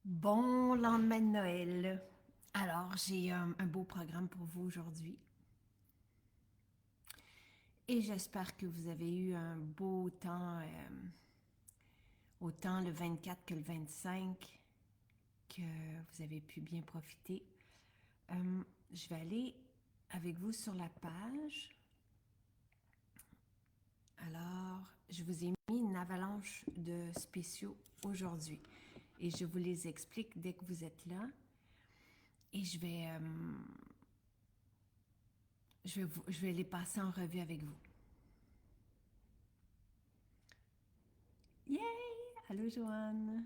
Bon lendemain de Noël. Alors, j'ai un beau programme pour vous aujourd'hui et j'espère que vous avez eu un beau temps, autant le 24 que le 25, que vous avez pu bien profiter. Je vais aller avec vous sur la page. Alors, je vous ai mis une avalanche de spéciaux aujourd'hui et je vous les explique dès que vous êtes là. Et je vais les passer en revue avec vous. Yay! Allô, Joanne.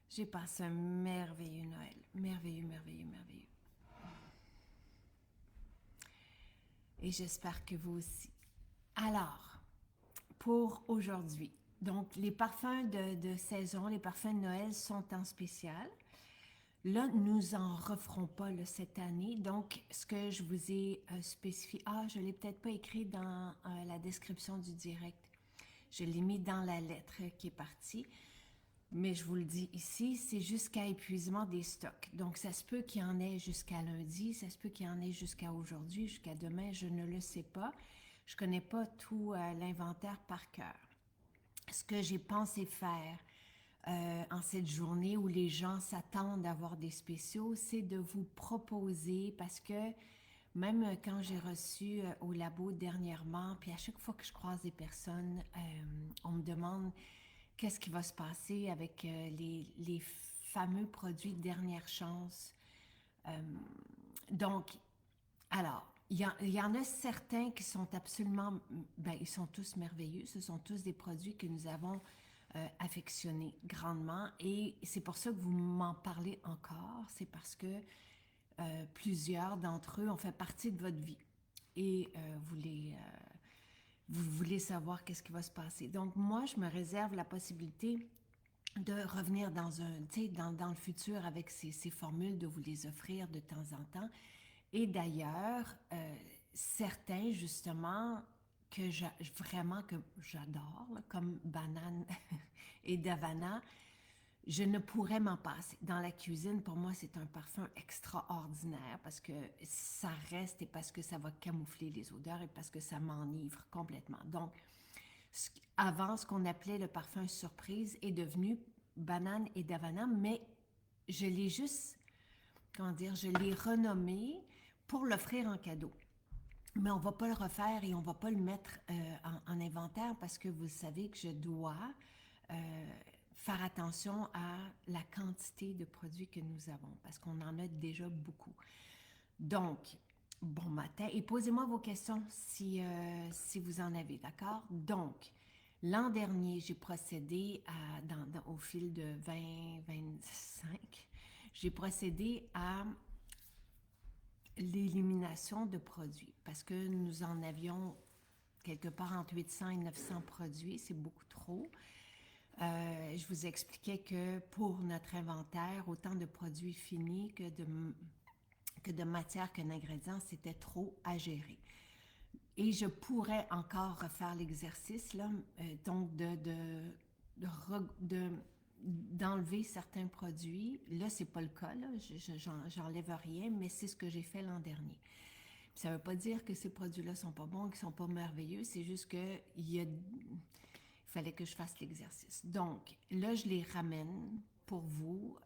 J'ai passé un merveilleux Noël. Merveilleux, merveilleux, merveilleux. Et j'espère que vous aussi. Alors, pour aujourd'hui, donc les parfums de saison, les parfums de Noël sont en spécial. Là, nous en referons pas là, cette année. Donc, ce que je vous ai spécifié, je l'ai peut-être pas écrit dans la description du direct. Je l'ai mis dans la lettre qui est partie. Mais je vous le dis ici, c'est jusqu'à épuisement des stocks. Donc, ça se peut qu'il y en ait jusqu'à lundi, ça se peut qu'il y en ait jusqu'à aujourd'hui, jusqu'à demain, je ne le sais pas. Je ne connais pas tout l'inventaire par cœur. Ce que j'ai pensé faire en cette journée où les gens s'attendent à avoir des spéciaux, c'est de vous proposer, parce que même quand j'ai reçu au labo dernièrement, puis à chaque fois que je croise des personnes, on me demande qu'est-ce qui va se passer avec les fameux produits de dernière chance. Euh, donc, alors, il y en a certains qui sont absolument, ben, ils sont tous merveilleux. Ce sont tous des produits que nous avons affectionnés grandement. Et c'est pour ça que vous m'en parlez encore. C'est parce que plusieurs d'entre eux ont fait partie de votre vie. Et vous voulez savoir qu'est-ce qui va se passer. Donc, moi, je me réserve la possibilité de revenir dans le futur avec ces formules, de vous les offrir de temps en temps. Et d'ailleurs, certains, justement, vraiment que j'adore, là, comme banane et davana, je ne pourrais m'en passer. Dans la cuisine, pour moi, c'est un parfum extraordinaire parce que ça reste et parce que ça va camoufler les odeurs et parce que ça m'enivre complètement. Donc, avant, ce qu'on appelait le parfum surprise est devenu banane et davana, mais je l'ai juste, comment dire, je l'ai renommé pour l'offrir en cadeau. Mais on ne va pas le refaire et on ne va pas le mettre en inventaire parce que vous savez que je dois faire attention à la quantité de produits que nous avons parce qu'on en a déjà beaucoup. Donc, bon matin et posez-moi vos questions si vous en avez, d'accord? Donc, l'an dernier, j'ai procédé au fil de 2025, j'ai procédé à l'élimination de produits parce que nous en avions quelque part entre 800 et 900 produits, c'est beaucoup trop. Je vous expliquais que pour notre inventaire, autant de produits finis que de matière que d'ingrédients, c'était trop à gérer. Et je pourrais encore refaire l'exercice, là, donc d'enlever certains produits. Là, c'est pas le cas, là, j'enlève rien, mais c'est ce que j'ai fait l'an dernier. Puis ça veut pas dire que ces produits-là sont pas bons, qu'ils sont pas merveilleux, c'est juste que il fallait que je fasse l'exercice. Donc, là, je les ramène pour vous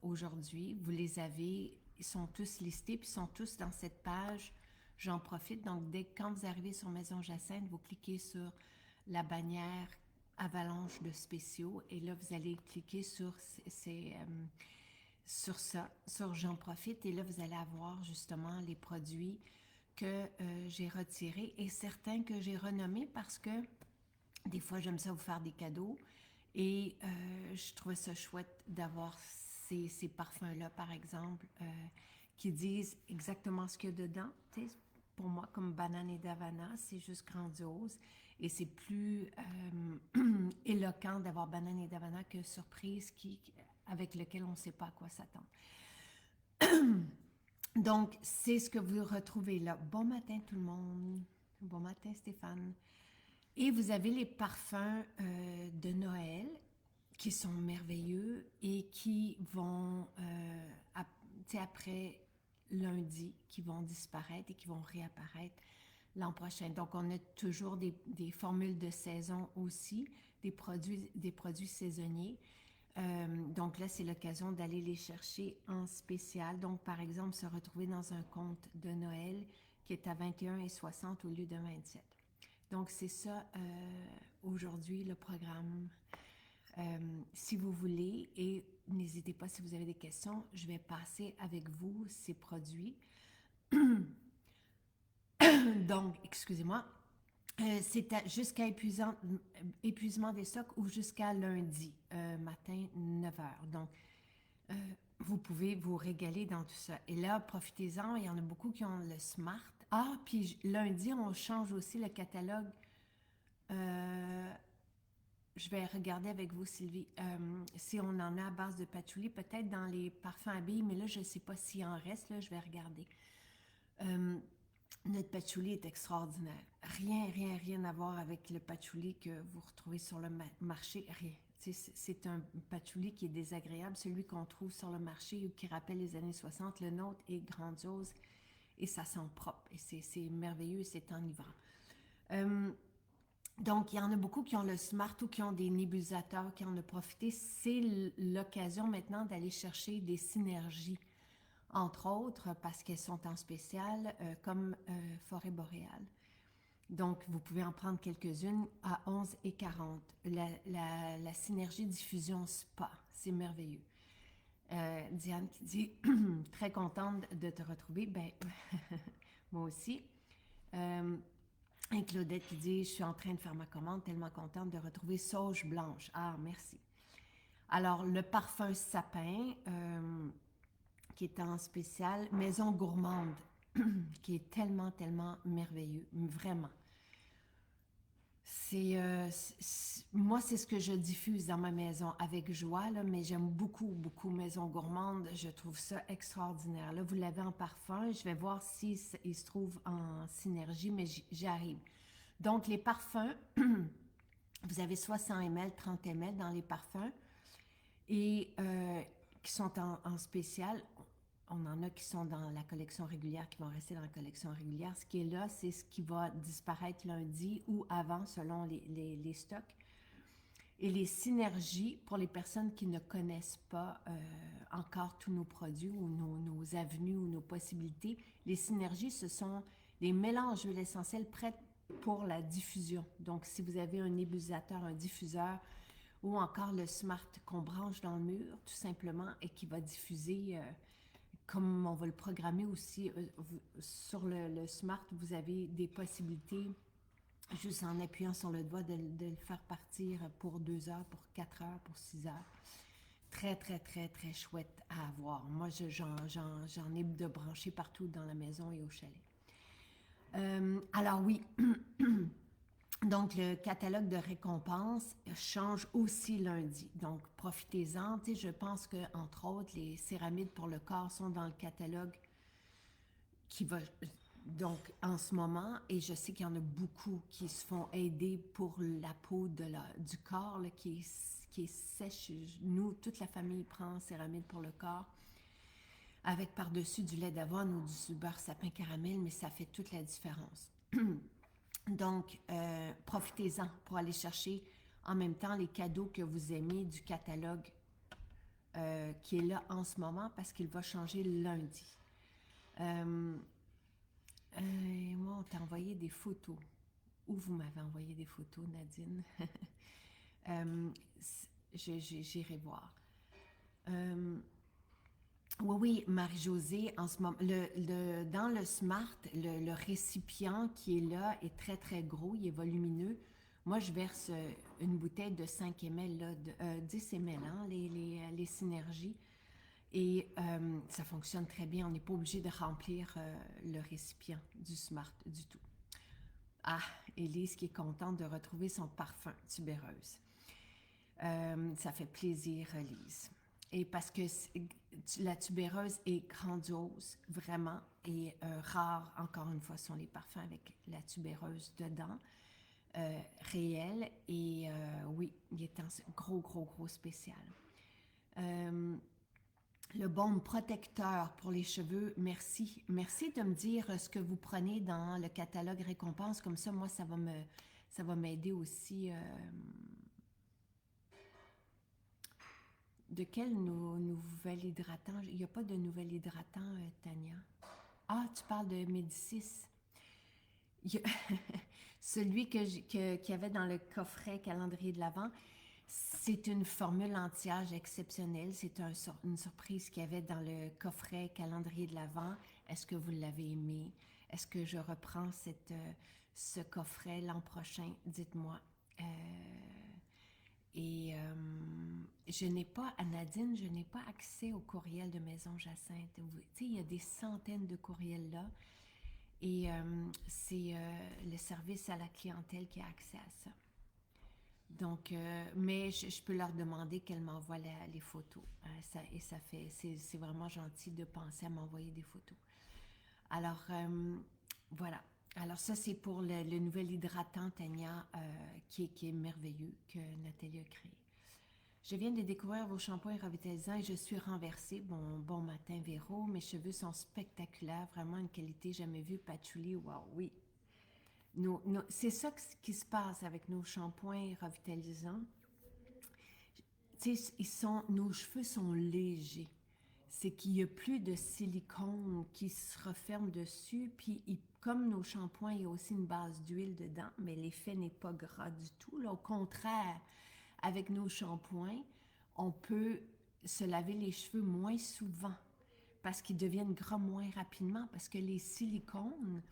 aujourd'hui. Vous les avez, ils sont tous listés, puis ils sont tous dans cette page. J'en profite. Donc, quand vous arrivez sur Maison Jacinthe, vous cliquez sur la bannière avalanche de spéciaux et là, vous allez cliquer sur sur ça, sur J'en profite et là, vous allez avoir justement les produits que j'ai retirés et certains que j'ai renommés parce que des fois, j'aime ça vous faire des cadeaux et je trouvais ça chouette d'avoir ces parfums-là, par exemple, qui disent exactement ce qu'il y a dedans. Tu sais, pour moi, comme banane et davana, c'est juste grandiose et c'est plus éloquent d'avoir banane et davana que surprise avec lequel on ne sait pas à quoi s'attendre. Donc, c'est ce que vous retrouvez là. Bon matin tout le monde. Bon matin Stéphane. Et vous avez les parfums de Noël qui sont merveilleux et qui vont, après lundi, qui vont disparaître et qui vont réapparaître l'an prochain. Donc, on a toujours des formules de saison aussi, des produits saisonniers. Donc là, c'est l'occasion d'aller les chercher en spécial. Donc, par exemple, se retrouver dans un compte de Noël qui est à 21,60 au lieu de 27. Donc, c'est ça aujourd'hui le programme. Si vous voulez, et n'hésitez pas si vous avez des questions, je vais passer avec vous ces produits. Donc, excusez-moi, c'est jusqu'à épuisement des stocks ou jusqu'à lundi matin 9 heures. Donc, vous pouvez vous régaler dans tout ça. Et là, profitez-en, il y en a beaucoup qui ont le Smart. Ah, puis lundi, on change aussi le catalogue. Je vais regarder avec vous, Sylvie, si on en a à base de patchouli, peut-être dans les parfums à billes, mais là, je ne sais pas s'il en reste, là, je vais regarder. Notre patchouli est extraordinaire. Rien à voir avec le patchouli que vous retrouvez sur le marché, rien. C'est un patchouli qui est désagréable, celui qu'on trouve sur le marché ou qui rappelle les années 60. Le nôtre est grandiose et ça sent propre et c'est merveilleux et c'est enivrant. Donc, il y en a beaucoup qui ont le Smart ou qui ont des nébulizateurs, qui en ont profité. C'est l'occasion maintenant d'aller chercher des synergies, entre autres, parce qu'elles sont en spécial, comme Forêt boréale. Donc, vous pouvez en prendre quelques-unes à 11,40. La synergie diffusion spa, c'est merveilleux. Diane qui dit « Très contente de te retrouver. » Ben, moi aussi. Et Claudette qui dit « Je suis en train de faire ma commande, tellement contente de retrouver sauge blanche. » Ah, merci. Alors, le parfum sapin, qui est en spécial, Maison gourmande, qui est tellement merveilleux, vraiment. Moi, c'est ce que je diffuse dans ma maison avec joie, là, mais j'aime beaucoup Maison gourmande. Je trouve ça extraordinaire. Là, vous l'avez en parfum. Je vais voir s'il se trouve en synergie, mais j'y arrive. Donc, les parfums, vous avez soit 100 ml, 30 ml dans les parfums et qui sont en spécial. On en a qui sont dans la collection régulière, qui vont rester dans la collection régulière. Ce qui est là, c'est ce qui va disparaître lundi ou avant, selon les stocks. Et les synergies, pour les personnes qui ne connaissent pas encore tous nos produits ou nos avenues ou nos possibilités, les synergies, ce sont des mélanges d'huiles essentielles prêts pour la diffusion. Donc, si vous avez un nébulisateur, un diffuseur, ou encore le Smart qu'on branche dans le mur, tout simplement, et qui va diffuser... comme on va le programmer aussi, sur le Smart, vous avez des possibilités, juste en appuyant sur le doigt, de le faire partir pour 2 heures, pour 4 heures, pour 6 heures. Très très chouette à avoir. Moi, j'en ai de branchés partout dans la maison et au chalet. Alors oui, donc le catalogue de récompenses change aussi lundi. Donc profitez-en. Je pense que entre autres, les céramides pour le corps sont dans le catalogue qui va donc en ce moment, et je sais qu'il y en a beaucoup qui se font aider pour la peau du corps là, qui est sèche. Nous, toute la famille prend céramide pour le corps avec par-dessus du lait d'avoine ou du beurre sapin caramel, mais ça fait toute la différence. Donc, profitez-en pour aller chercher en même temps les cadeaux que vous aimez du catalogue qui est là en ce moment parce qu'il va changer lundi. Moi, on t'a envoyé des photos. Où vous m'avez envoyé des photos, Nadine? J'irai voir. Oui, Marie-Josée, en ce moment, dans le Smart, le récipient qui est là est très gros, il est volumineux. Moi, je verse une bouteille de 5 ml, là, 10 ml, hein, les synergies. Et ça fonctionne très bien. On n'est pas obligé de remplir le récipient du Smart du tout. Ah, Élise qui est contente de retrouver son parfum tubéreuse. Ça fait plaisir, Lise. Et parce que la tubéreuse est grandiose, vraiment, et rare, encore une fois, sont les parfums avec la tubéreuse dedans. réel. Et oui, il est en gros spécial. Le baume protecteur pour les cheveux, merci. Merci de me dire ce que vous prenez dans le catalogue récompense. Comme ça, moi, ça va m'aider aussi. De quel nouvel hydratant? Il n'y a pas de nouvel hydratant, Tania. Ah, tu parles de Médicis. Il y a celui qu'il y avait dans le coffret calendrier de l'Avent, c'est une formule anti-âge exceptionnelle. C'est une surprise qu'il y avait dans le coffret calendrier de l'Avent. Est-ce que vous l'avez aimé? Est-ce que je reprends ce coffret l'an prochain? Dites-moi. Et je n'ai pas, à Nadine, je n'ai pas accès au courriel de Maison Jacinthe. Tu sais, il y a des centaines de courriels là. Et c'est le service à la clientèle qui a accès à ça. Donc, mais je peux leur demander qu'elles m'envoient les photos. Et ça fait, c'est vraiment gentil de penser à m'envoyer des photos. Alors, voilà. Alors ça, c'est pour le nouvel hydratant, Tania, qui est merveilleux, que Nathalie a créé. Je viens de découvrir vos shampoings revitalisants et je suis renversée. Bon matin, Véro. Mes cheveux sont spectaculaires, vraiment une qualité jamais vue. Patchouli, wow, oui. C'est ça qui se passe avec nos shampoings revitalisants. Tu sais, nos cheveux sont légers. C'est qu'il n'y a plus de silicone qui se referme dessus. Puis, comme nos shampoings, il y a aussi une base d'huile dedans, mais l'effet n'est pas gras du tout. Là, au contraire, avec nos shampoings, on peut se laver les cheveux moins souvent parce qu'ils deviennent gras moins rapidement, parce que les silicones,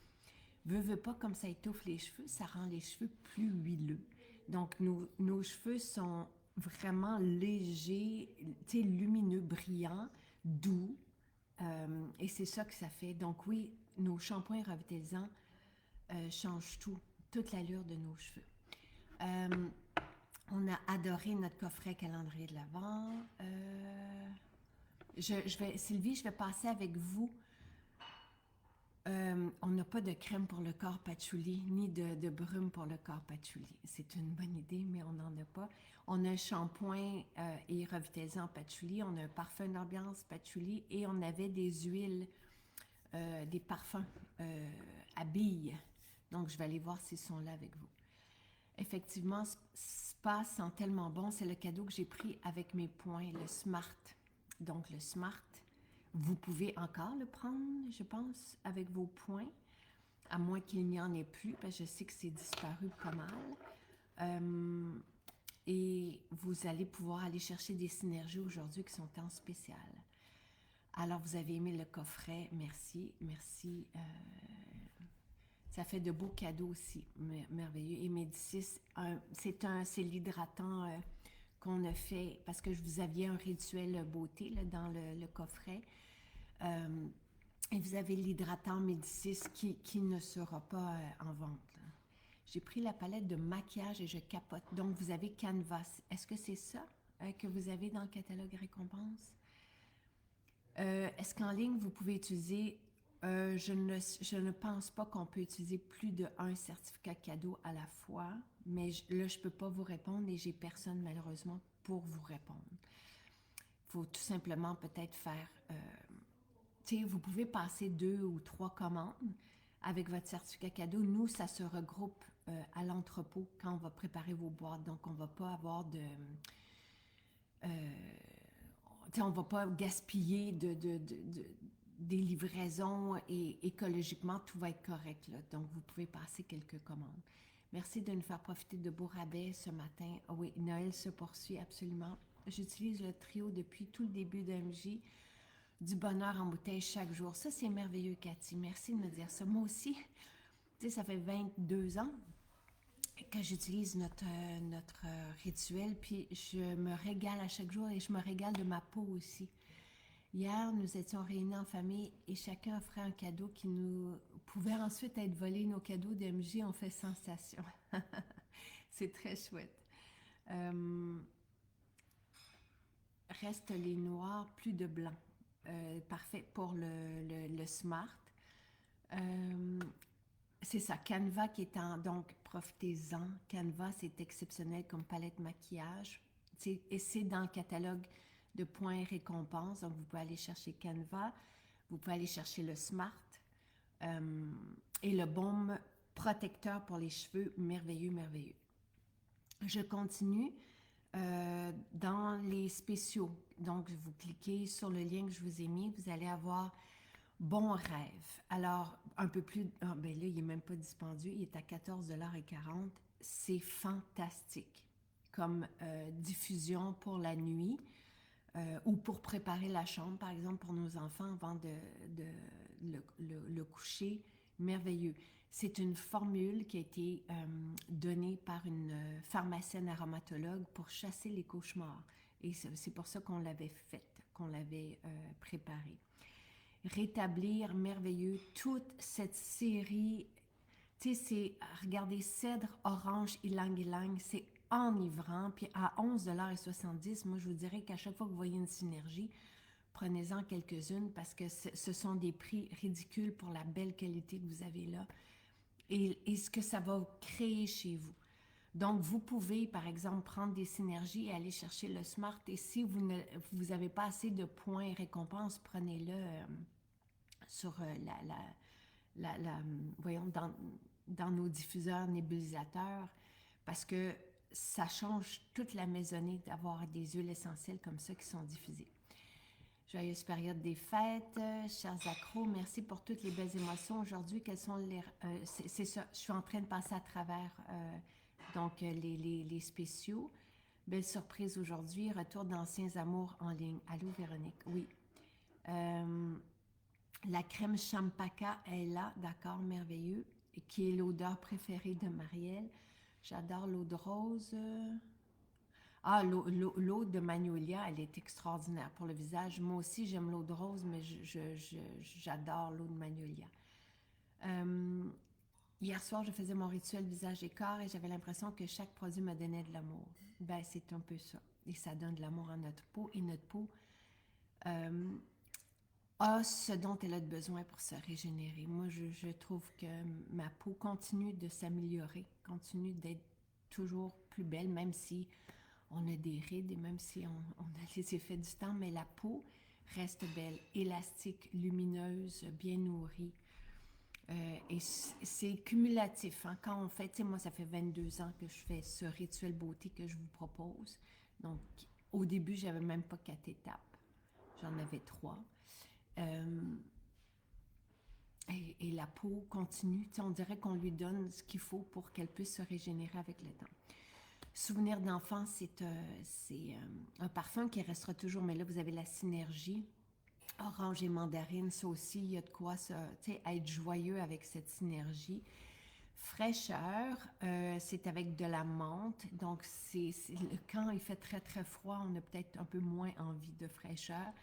veut pas, comme ça étouffe les cheveux, ça rend les cheveux plus huileux. Donc, nos cheveux sont vraiment légers, tu sais, lumineux, brillants, doux. Et c'est ça que ça fait. Donc oui, nos shampoings revitalisants changent tout, toute l'allure de nos cheveux. On a adoré notre coffret calendrier de l'Avent. Sylvie, je vais passer avec vous. On n'a pas de crème pour le corps patchouli, ni de brume pour le corps patchouli. C'est une bonne idée, mais on n'en a pas. On a un shampoing et revitalisant patchouli, on a un parfum d'ambiance patchouli et on avait des huiles, des parfums à billes. Donc, je vais aller voir s'ils sont là avec vous. Effectivement, Spa sent tellement bon. C'est le cadeau que j'ai pris avec mes points, le Smart. Donc, le Smart, vous pouvez encore le prendre, je pense, avec vos points, à moins qu'il n'y en ait plus, parce que je sais que c'est disparu pas mal. Et vous allez pouvoir aller chercher des synergies aujourd'hui qui sont en spécial. Alors, vous avez aimé le coffret, merci, merci. Ça fait de beaux cadeaux aussi, merveilleux. Et Médicis, c'est l'hydratant qu'on a fait, parce que vous aviez un rituel beauté là, dans le coffret. Et vous avez l'hydratant Médicis qui ne sera pas en vente. J'ai pris la palette de maquillage et je capote. Donc, vous avez Canvas. Est-ce que c'est ça que vous avez dans le catalogue récompense? Est-ce qu'en ligne, vous pouvez utiliser... je ne pense pas qu'on peut utiliser plus d'un certificat cadeau à la fois, mais là, je ne peux pas vous répondre et j'ai personne, malheureusement, pour vous répondre. Il faut tout simplement peut-être faire... vous pouvez passer 2 ou 3 commandes avec votre certificat cadeau. Nous, ça se regroupe à l'entrepôt quand on va préparer vos boîtes. Donc, on ne va pas avoir de... on ne va pas gaspiller des livraisons et écologiquement, tout va être correct. Là. Donc, vous pouvez passer quelques commandes. Merci de nous faire profiter de beaux rabais ce matin. Oh oui, Noël se poursuit absolument. J'utilise le trio depuis tout le début d'AMJ. Du bonheur en bouteille chaque jour. Ça, c'est merveilleux, Cathy. Merci de me dire ça. Moi aussi, tu sais, ça fait 22 ans que j'utilise notre rituel, puis je me régale à chaque jour et je me régale de ma peau aussi. Hier, nous étions réunis en famille et chacun offrait un cadeau qui nous pouvait ensuite être volé. Nos cadeaux d'MJ ont fait sensation. C'est très chouette. Reste les noirs, plus de blanc. Parfait pour le Smart. c'est ça, Canva qui est en... Donc, profitez-en. Canva, c'est exceptionnel comme palette maquillage. Et c'est dans le catalogue de points récompenses. Donc, vous pouvez aller chercher Canva. Vous pouvez aller chercher le Smart. euh, et le baume protecteur pour les cheveux. Merveilleux, merveilleux. Je continue dans les spéciaux. Donc, vous cliquez sur le lien que je vous ai mis. Vous allez avoir Bon rêve. Alors, un peu plus... Ah, ben là, il n'est même pas dispendieux. Il est à 14,40 $. C'est fantastique comme diffusion pour la nuit ou pour préparer la chambre, par exemple, pour nos enfants avant de le coucher. Merveilleux. C'est une formule qui a été donnée par une pharmacienne aromatologue pour chasser les cauchemars. Et c'est pour ça qu'on l'avait faite, qu'on l'avait préparée. Rétablir merveilleux toute cette série. Tu sais, c'est, regardez, cèdre, orange, ylang-ylang, c'est enivrant. Puis à 11,70 $, moi, je vous dirais qu'à chaque fois que vous voyez une synergie, prenez-en quelques-unes parce que ce sont des prix ridicules pour la belle qualité que vous avez là et ce que ça va créer chez vous. Donc, vous pouvez, par exemple, prendre des synergies et aller chercher le Smart. Et si vous n'avez pas assez de points et récompenses, prenez-le sur voyons, dans nos diffuseurs nébulisateurs, parce que ça change toute la maisonnée d'avoir des huiles essentielles comme ça qui sont diffusées. Joyeuse période des fêtes, chers accros, merci pour toutes les belles émotions. Aujourd'hui, quelles sont les... c'est ça, je suis en train de passer à travers donc les spéciaux. Belle surprise aujourd'hui, retour d'anciens amours en ligne. Allô Véronique, oui. La crème Champaka est là, d'accord, merveilleux, qui est l'odeur préférée de Marielle. J'adore l'eau de rose. Ah, l'eau de magnolia, elle est extraordinaire pour le visage. Moi aussi, j'aime l'eau de rose, mais j'adore l'eau de magnolia. Hier soir, je faisais mon rituel visage et corps et j'avais l'impression que chaque produit me donnait de l'amour. Ben, c'est un peu ça. Et ça donne de l'amour à notre peau et notre peau a ce dont elle a besoin pour se régénérer. Moi, je trouve que ma peau continue de s'améliorer, continue d'être toujours plus belle, même si on a des rides et même si on a les effets du temps, mais la peau reste belle, élastique, lumineuse, bien nourrie. Et c'est cumulatif. Hein? Quand on fait, tu sais, moi, ça fait 22 ans que je fais ce rituel beauté que je vous propose. Donc, au début, j'avais même pas 4 étapes. J'en avais 3. Et la peau continue. Tu sais, on dirait qu'on lui donne ce qu'il faut pour qu'elle puisse se régénérer avec le temps. Souvenir d'enfance, c'est un parfum qui restera toujours, mais là, vous avez la synergie. Orange et mandarine, ça aussi, il y a de quoi être joyeux avec cette synergie. Fraîcheur, c'est avec de la menthe. Donc, quand il fait très, très froid, on a peut-être un peu moins envie de fraîcheur.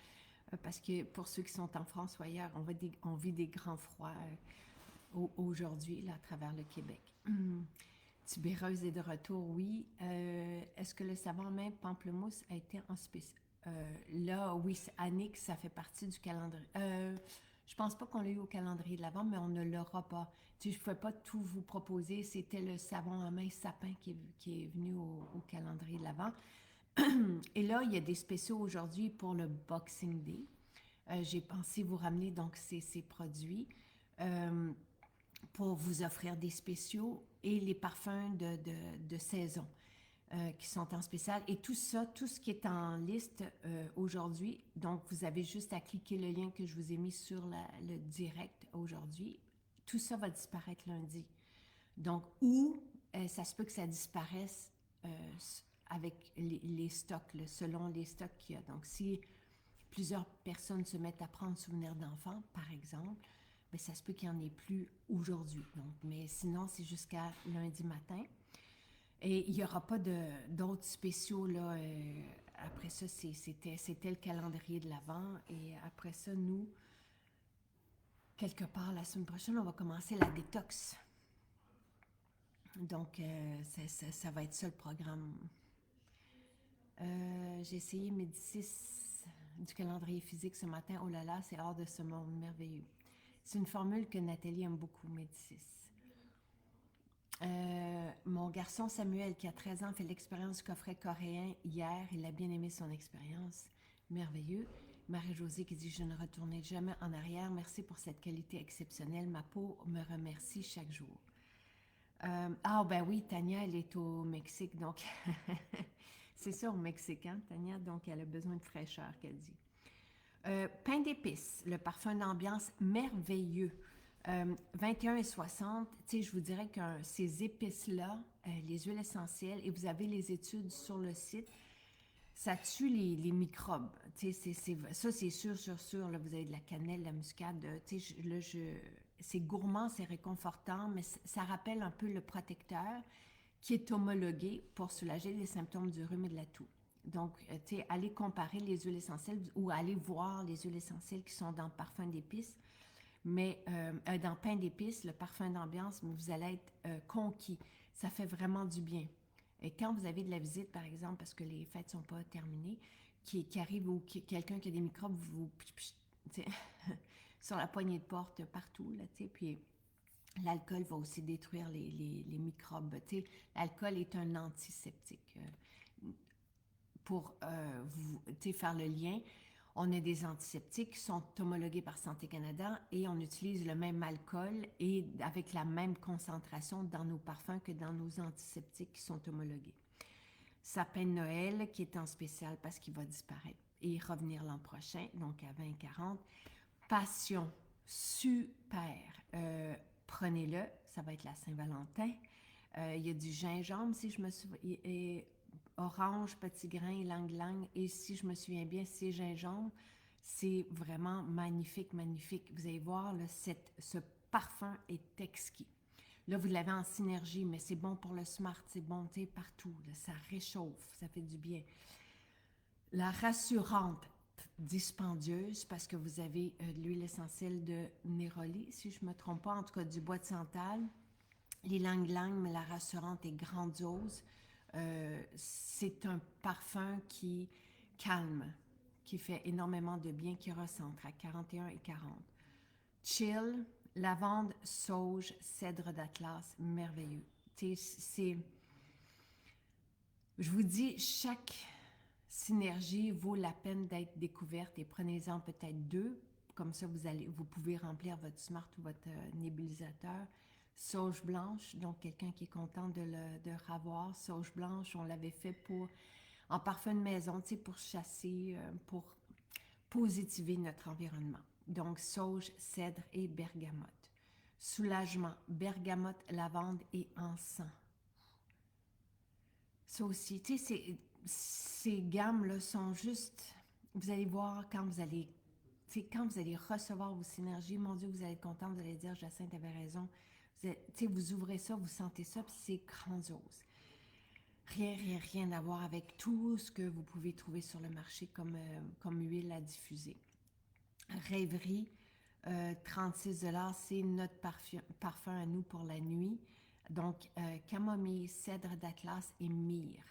Parce que pour ceux qui sont en France ou ailleurs, on vit des grands froids aujourd'hui, là, à travers le Québec. Tubéreuse est de retour, oui. Est-ce que le savon main pamplemousse a été en spécial? Là, oui, Annick, ça fait partie du calendrier. Je pense pas qu'on l'a eu au calendrier de l'Avent, mais on ne l'aura pas. Tu sais, je ne pouvais pas tout vous proposer. C'était le savon à main sapin qui est venu au calendrier de l'Avent. Et là, il y a des spéciaux aujourd'hui pour le Boxing Day. J'ai pensé vous ramener donc ces produits pour vous offrir des spéciaux et les parfums de saison qui sont en spécial. Et tout ça, tout ce qui est en liste aujourd'hui, donc vous avez juste à cliquer le lien que je vous ai mis sur le direct aujourd'hui. Tout ça va disparaître lundi. Donc, ça se peut que ça disparaisse avec les stocks, là, selon les stocks qu'il y a. Donc, si plusieurs personnes se mettent à prendre souvenir d'enfants, par exemple, bien, ça se peut qu'il n'y en ait plus aujourd'hui. Donc, mais sinon, c'est jusqu'à lundi matin. Et il n'y aura pas d'autres spéciaux, là. Après ça, c'était le calendrier de l'Avent. Et après ça, nous, quelque part, la semaine prochaine, on va commencer la détox. Donc, ça va être ça le programme. J'ai essayé Médicis du calendrier physique ce matin. Oh là là, c'est hors de ce monde, merveilleux. C'est une formule que Nathalie aime beaucoup, Médicis. Mon garçon Samuel, qui a 13 ans, fait l'expérience du coffret coréen hier. Il a bien aimé son expérience. Merveilleux. Marie-Josée qui dit « Je ne retournerai jamais en arrière. Merci pour cette qualité exceptionnelle. Ma peau me remercie chaque jour. » Ah ben oui, Tania, elle est au Mexique, donc c'est ça au Mexique, hein, Tania, donc elle a besoin de fraîcheur, qu'elle dit. Pain d'épices, le parfum d'ambiance merveilleux. 21 et 60, tu sais, je vous dirais que ces épices-là, les huiles essentielles, et vous avez les études sur le site, ça tue les microbes. Tu sais, ça, c'est sûr. Là, vous avez de la cannelle, de la muscade. Tu sais, c'est gourmand, c'est réconfortant, mais ça rappelle un peu le protecteur qui est homologué pour soulager les symptômes du rhume et de la toux. Donc, tu sais, allez comparer les huiles essentielles ou allez voir les huiles essentielles qui sont dans le parfum d'épices, mais dans pain d'épices, le parfum d'ambiance, vous allez être conquis. Ça fait vraiment du bien. Et quand vous avez de la visite, par exemple, parce que les fêtes ne sont pas terminées, qui arrive ou quelqu'un qui a des microbes, vous sur la poignée de porte partout, là, tu sais, puis l'alcool va aussi détruire les microbes. Tu sais, l'alcool est un antiseptique. Pour faire le lien, on a des antiseptiques qui sont homologués par Santé Canada et on utilise le même alcool et avec la même concentration dans nos parfums que dans nos antiseptiques qui sont homologués. Sapin de Noël qui est en spécial parce qu'il va disparaître et revenir l'an prochain, donc à 20-40. Passion, super. Prenez-le, ça va être la Saint-Valentin. Il y a du gingembre, si je me souviens, et orange, petit grain, ylang-ylang. Et si je me souviens bien, c'est gingembre. C'est vraiment magnifique, magnifique. Vous allez voir, là, ce parfum est exquis. Là, vous l'avez en synergie, mais c'est bon pour le smart, c'est bon partout. Là, ça réchauffe, ça fait du bien. La rassurante, dispendieuse, parce que vous avez de l'huile essentielle de Néroli, si je ne me trompe pas, en tout cas du bois de santal. Ylang-ylang, mais la rassurante est grandiose. C'est un parfum qui calme, qui fait énormément de bien, qui recentre à 41 et 40. Chill, lavande, sauge, cèdre d'Atlas, merveilleux. Je vous dis, chaque synergie vaut la peine d'être découverte et prenez-en peut-être 2. Comme ça, vous pouvez remplir votre smart ou votre nébulisateur. Sauge blanche, donc quelqu'un qui est content de revoir. Sauge blanche, on l'avait fait en parfum de maison, pour chasser, pour positiver notre environnement. Donc, sauge, cèdre et bergamote. Soulagement, bergamote, lavande et encens. Ça aussi, tu sais, ces gammes-là sont juste, vous allez voir quand vous allez recevoir vos synergies, mon Dieu, vous allez être content, vous allez dire, Jacinthe avait raison. Vous ouvrez ça, vous sentez ça, puis c'est grandiose. Rien à voir avec tout ce que vous pouvez trouver sur le marché comme huile à diffuser. Rêverie, 36 $, c'est notre parfum à nous pour la nuit. Donc, camomille, cèdre d'Atlas et myrrhe.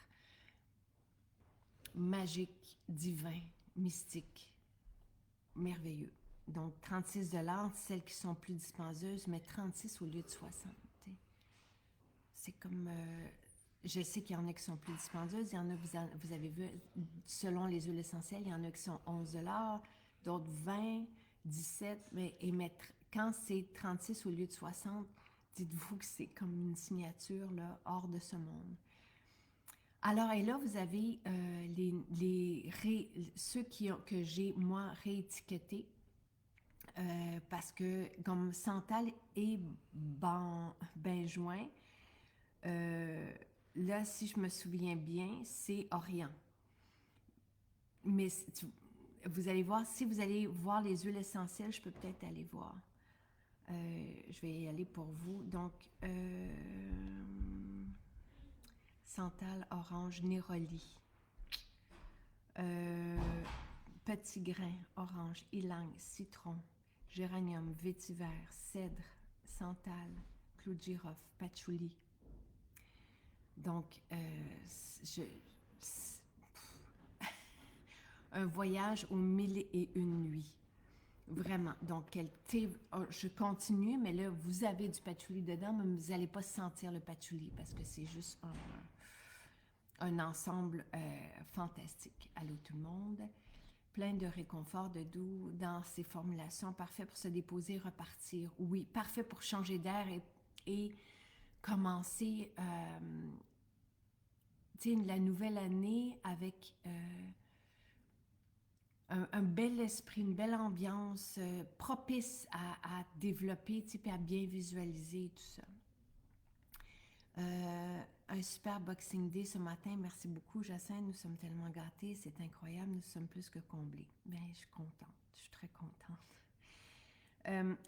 Magique, divin, mystique, merveilleux. Donc, 36 $, celles qui sont plus dispendieuses, mais 36 au lieu de 60. C'est comme... je sais qu'il y en a qui sont plus dispendieuses. Il y en a, vous avez vu, selon les huiles essentielles, il y en a qui sont 11 $, d'autres 20, 17. Mais quand c'est 36 au lieu de 60, dites-vous que c'est comme une signature là, hors de ce monde. Alors, et là, vous avez ceux que j'ai, moi, réétiquetés. Parce que comme Santal et Benjoin, là, si je me souviens bien, c'est Orient. Mais vous allez voir, si vous allez voir les huiles essentielles, je peux peut-être aller voir. Je vais y aller pour vous. Donc, Santal, orange, Néroli. Petit grain, orange, ylang, citron, géranium, vétiver, cèdre, santal, clou de girofle, patchouli. Donc, un voyage aux 1001 nuits. Vraiment. Donc, je continue, mais là, vous avez du patchouli dedans, mais vous n'allez pas sentir le patchouli parce que c'est juste un ensemble fantastique. Allô tout le monde. Plein de réconfort, de doux dans ces formulations. Parfait pour se déposer, repartir. Oui, parfait pour changer d'air et commencer la nouvelle année avec un bel esprit, une belle ambiance propice à développer, puis à bien visualiser tout ça. Un super Boxing Day ce matin. Merci beaucoup, Jacinthe. Nous sommes tellement gâtés. C'est incroyable. Nous sommes plus que comblés. Bien, je suis contente. Je suis très contente.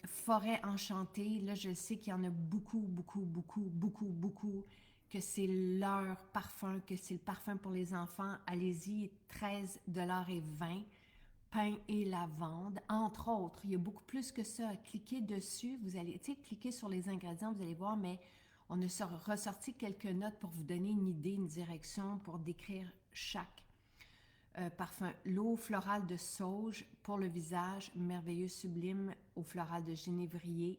Forêt enchantée. Là, je sais qu'il y en a beaucoup, beaucoup, beaucoup, beaucoup, beaucoup, que c'est leur parfum, que c'est le parfum pour les enfants. Allez-y, 13,20 $. Pain et lavande, entre autres. Il y a beaucoup plus que ça. Cliquez dessus. Vous allez, cliquer sur les ingrédients, vous allez voir, mais on a ressorti quelques notes pour vous donner une idée, une direction pour décrire chaque parfum. L'eau florale de sauge pour le visage, merveilleux, sublime. Eau florale de génévrier.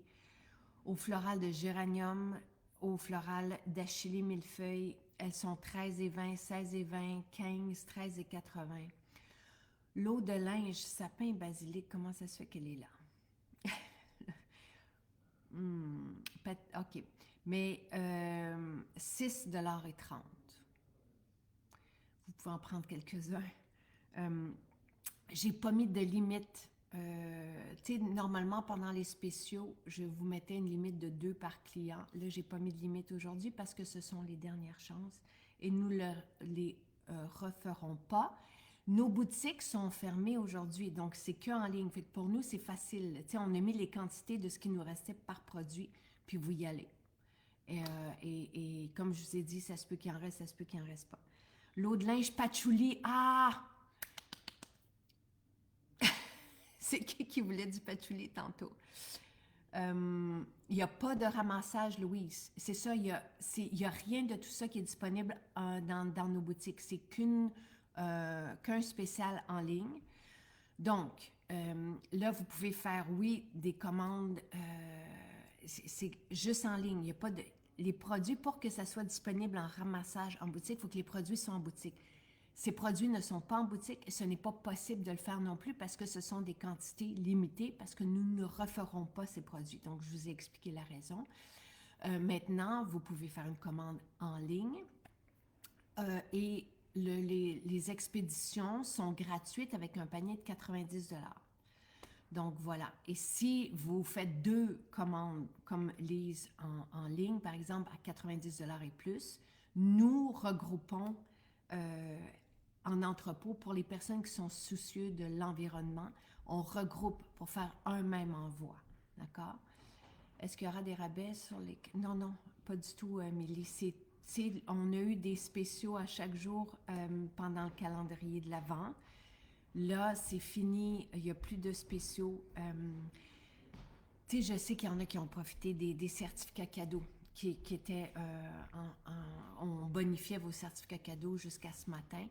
Eau florale de géranium. Eau florale d'achillée millefeuille. Elles sont 13,20 $, 16,20 $, 15 $, 13,80 $. L'eau de linge, sapin, basilic, comment ça se fait qu'elle est là? OK. Mais 6,30 $. Vous pouvez en prendre quelques-uns. J'ai pas mis de limite. Normalement, pendant les spéciaux, je vous mettais une limite de 2 par client. Là, j'ai pas mis de limite aujourd'hui parce que ce sont les dernières chances et nous les referons pas. Nos boutiques sont fermées aujourd'hui, donc c'est qu'en ligne. Fait que pour nous, c'est facile. On a mis les quantités de ce qui nous restait par produit, puis vous y allez. Et comme je vous ai dit, ça se peut qu'il en reste, ça se peut qu'il en reste pas. L'eau de linge patchouli, c'est qui voulait du patchouli tantôt? Il n'y a pas de ramassage, Louise. C'est ça, il y a rien de tout ça qui est disponible dans nos boutiques. C'est qu'un spécial en ligne. Donc, là, vous pouvez faire, oui, des commandes. C'est juste en ligne. Il n'y a pas de... Les produits, pour que ça soit disponible en ramassage en boutique, il faut que les produits soient en boutique. Ces produits ne sont pas en boutique et ce n'est pas possible de le faire non plus parce que ce sont des quantités limitées, parce que nous ne referons pas ces produits. Donc, je vous ai expliqué la raison. Maintenant, vous pouvez faire une commande en ligne et les expéditions sont gratuites avec un panier de 90 $. Donc, voilà. Et si vous faites 2 commandes comme Lise en ligne, par exemple, à 90 $ et plus, nous regroupons en entrepôt pour les personnes qui sont soucieux de l'environnement. On regroupe pour faire un même envoi. D'accord? Est-ce qu'il y aura des rabais sur les... Non, non, pas du tout, Amélie. On a eu des spéciaux à chaque jour pendant le calendrier de l'Avent. Là, c'est fini. Il n'y a plus de spéciaux. Je sais qu'il y en a qui ont profité des certificats cadeaux qui étaient... on bonifiait vos certificats cadeaux jusqu'à ce matin.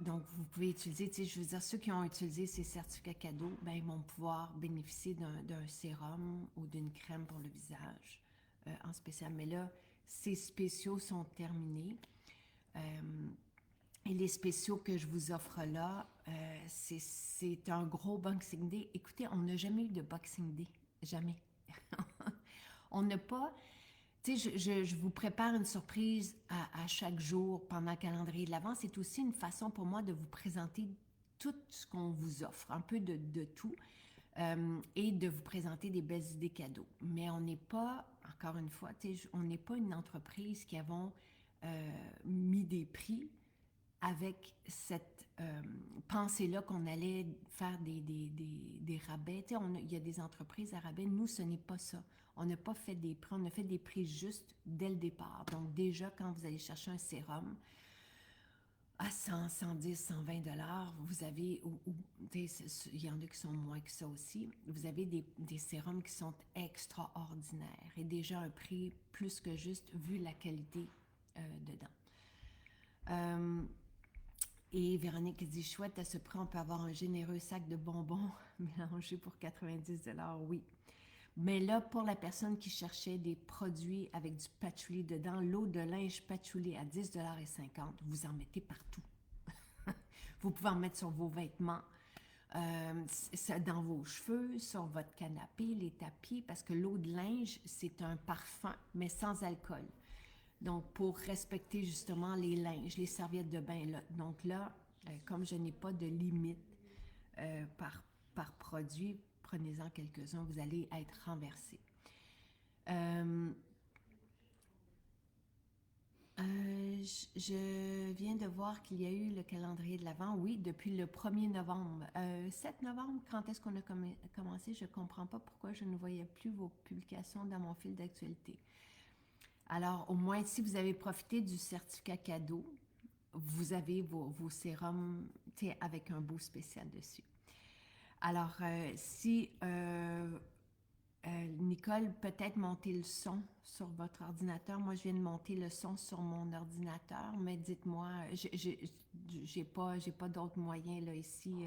Donc, vous pouvez utiliser, je veux dire, ceux qui ont utilisé ces certificats cadeaux, ben, ils vont pouvoir bénéficier d'un sérum ou d'une crème pour le visage en spécial. Mais là, ces spéciaux sont terminés. Et les spéciaux que je vous offre là, c'est un gros Boxing Day. Écoutez, on n'a jamais eu de Boxing Day. Jamais. On n'a pas... je vous prépare une surprise à chaque jour pendant le calendrier de l'Avent. C'est aussi une façon pour moi de vous présenter tout ce qu'on vous offre, un peu de tout, et de vous présenter des belles idées cadeaux. Mais on n'est pas, encore une fois, on n'est pas une entreprise qui avons mis des prix avec cette pensée-là qu'on allait faire des rabais. Il y a des entreprises à rabais. Nous, ce n'est pas ça. On n'a pas fait des prix, on a fait des prix juste dès le départ. Donc déjà, quand vous allez chercher un sérum à 100, 110, 120 $, vous avez, il y en a qui sont moins que ça aussi, vous avez des sérums qui sont extraordinaires et déjà un prix plus que juste vu la qualité dedans. Et Véronique dit, chouette, à ce prix, on peut avoir un généreux sac de bonbons mélangés pour 90 $, oui. Mais là, pour la personne qui cherchait des produits avec du patchouli dedans, l'eau de linge patchouli à 10,50 $, vous en mettez partout. Vous pouvez en mettre sur vos vêtements, dans vos cheveux, sur votre canapé, les tapis, parce que l'eau de linge, c'est un parfum, mais sans alcool. Donc, pour respecter justement les linges, les serviettes de bain. Là. Donc là, comme je n'ai pas de limite par produit, prenez-en quelques-uns, vous allez être renversé. Je viens de voir qu'il y a eu le calendrier de l'Avent, oui, depuis le 1er novembre. 7 novembre, quand est-ce qu'on a commencé? Je ne comprends pas pourquoi je ne voyais plus vos publications dans mon fil d'actualité. Alors, au moins, si vous avez profité du certificat cadeau, vous avez vos sérums avec un beau spécial dessus. Alors, si Nicole, peut-être monter le son sur votre ordinateur. Moi, je viens de monter le son sur mon ordinateur, mais dites-moi, j'ai pas d'autres moyens là ici.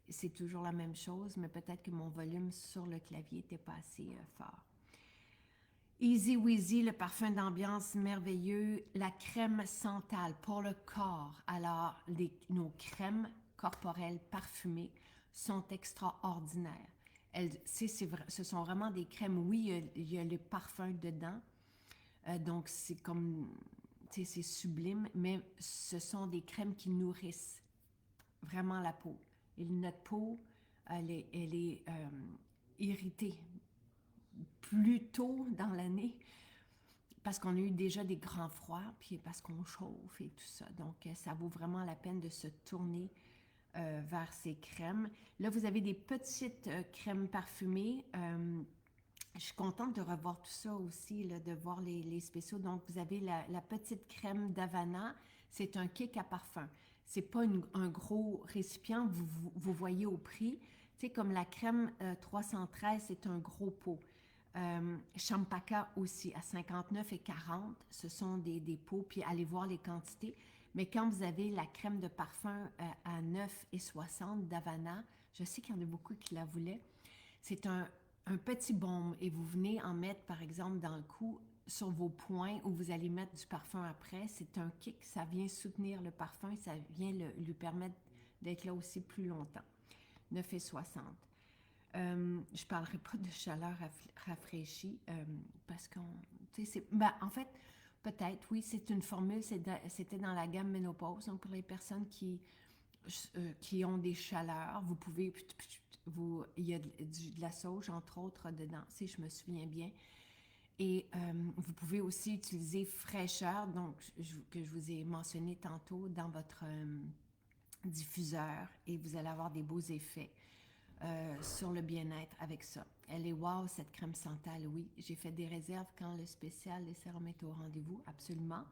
C'est toujours la même chose, mais peut-être que mon volume sur le clavier n'était pas assez fort. Easy Weezy, le parfum d'ambiance merveilleux, la crème santal pour le corps. Alors, nos crèmes corporelles parfumées sont extraordinaires. Ce sont vraiment des crèmes, oui, il y a le parfum dedans, donc c'est comme, c'est sublime, mais ce sont des crèmes qui nourrissent vraiment la peau. Et notre peau, elle est irritée plus tôt dans l'année parce qu'on a eu déjà des grands froids, puis parce qu'on chauffe et tout ça. Donc, ça vaut vraiment la peine de se tourner vers ces crèmes. Là, vous avez des petites crèmes parfumées. Je suis contente de revoir tout ça aussi, là, de voir les spéciaux. Donc, vous avez la petite crème d'Havana. C'est un kick à parfum. C'est pas un gros récipient, vous voyez au prix. Tu sais, comme la crème 313, c'est un gros pot. Champaka aussi, à 59 et 40, ce sont des pots, puis allez voir les quantités. Mais quand vous avez la crème de parfum à 9 et 60 d'Havana, je sais qu'il y en a beaucoup qui la voulaient, c'est un petit baume et vous venez en mettre par exemple dans le cou sur vos poings où vous allez mettre du parfum après. C'est un kick, ça vient soutenir le parfum, ça vient lui permettre d'être là aussi plus longtemps. 9 et 60. Je ne parlerai pas de chaleur rafraîchie parce qu'on... Ben, en fait, peut-être, oui, c'est une formule, c'était dans la gamme ménopause. Donc, pour les personnes qui ont des chaleurs, vous pouvez... il y a de la sauge, entre autres, dedans, si je me souviens bien. Et vous pouvez aussi utiliser fraîcheur, donc que je vous ai mentionné tantôt, dans votre diffuseur et vous allez avoir des beaux effets sur le bien-être avec ça. Elle est wow, cette crème santal, oui. J'ai fait des réserves quand le spécial les sérums est au rendez-vous, absolument.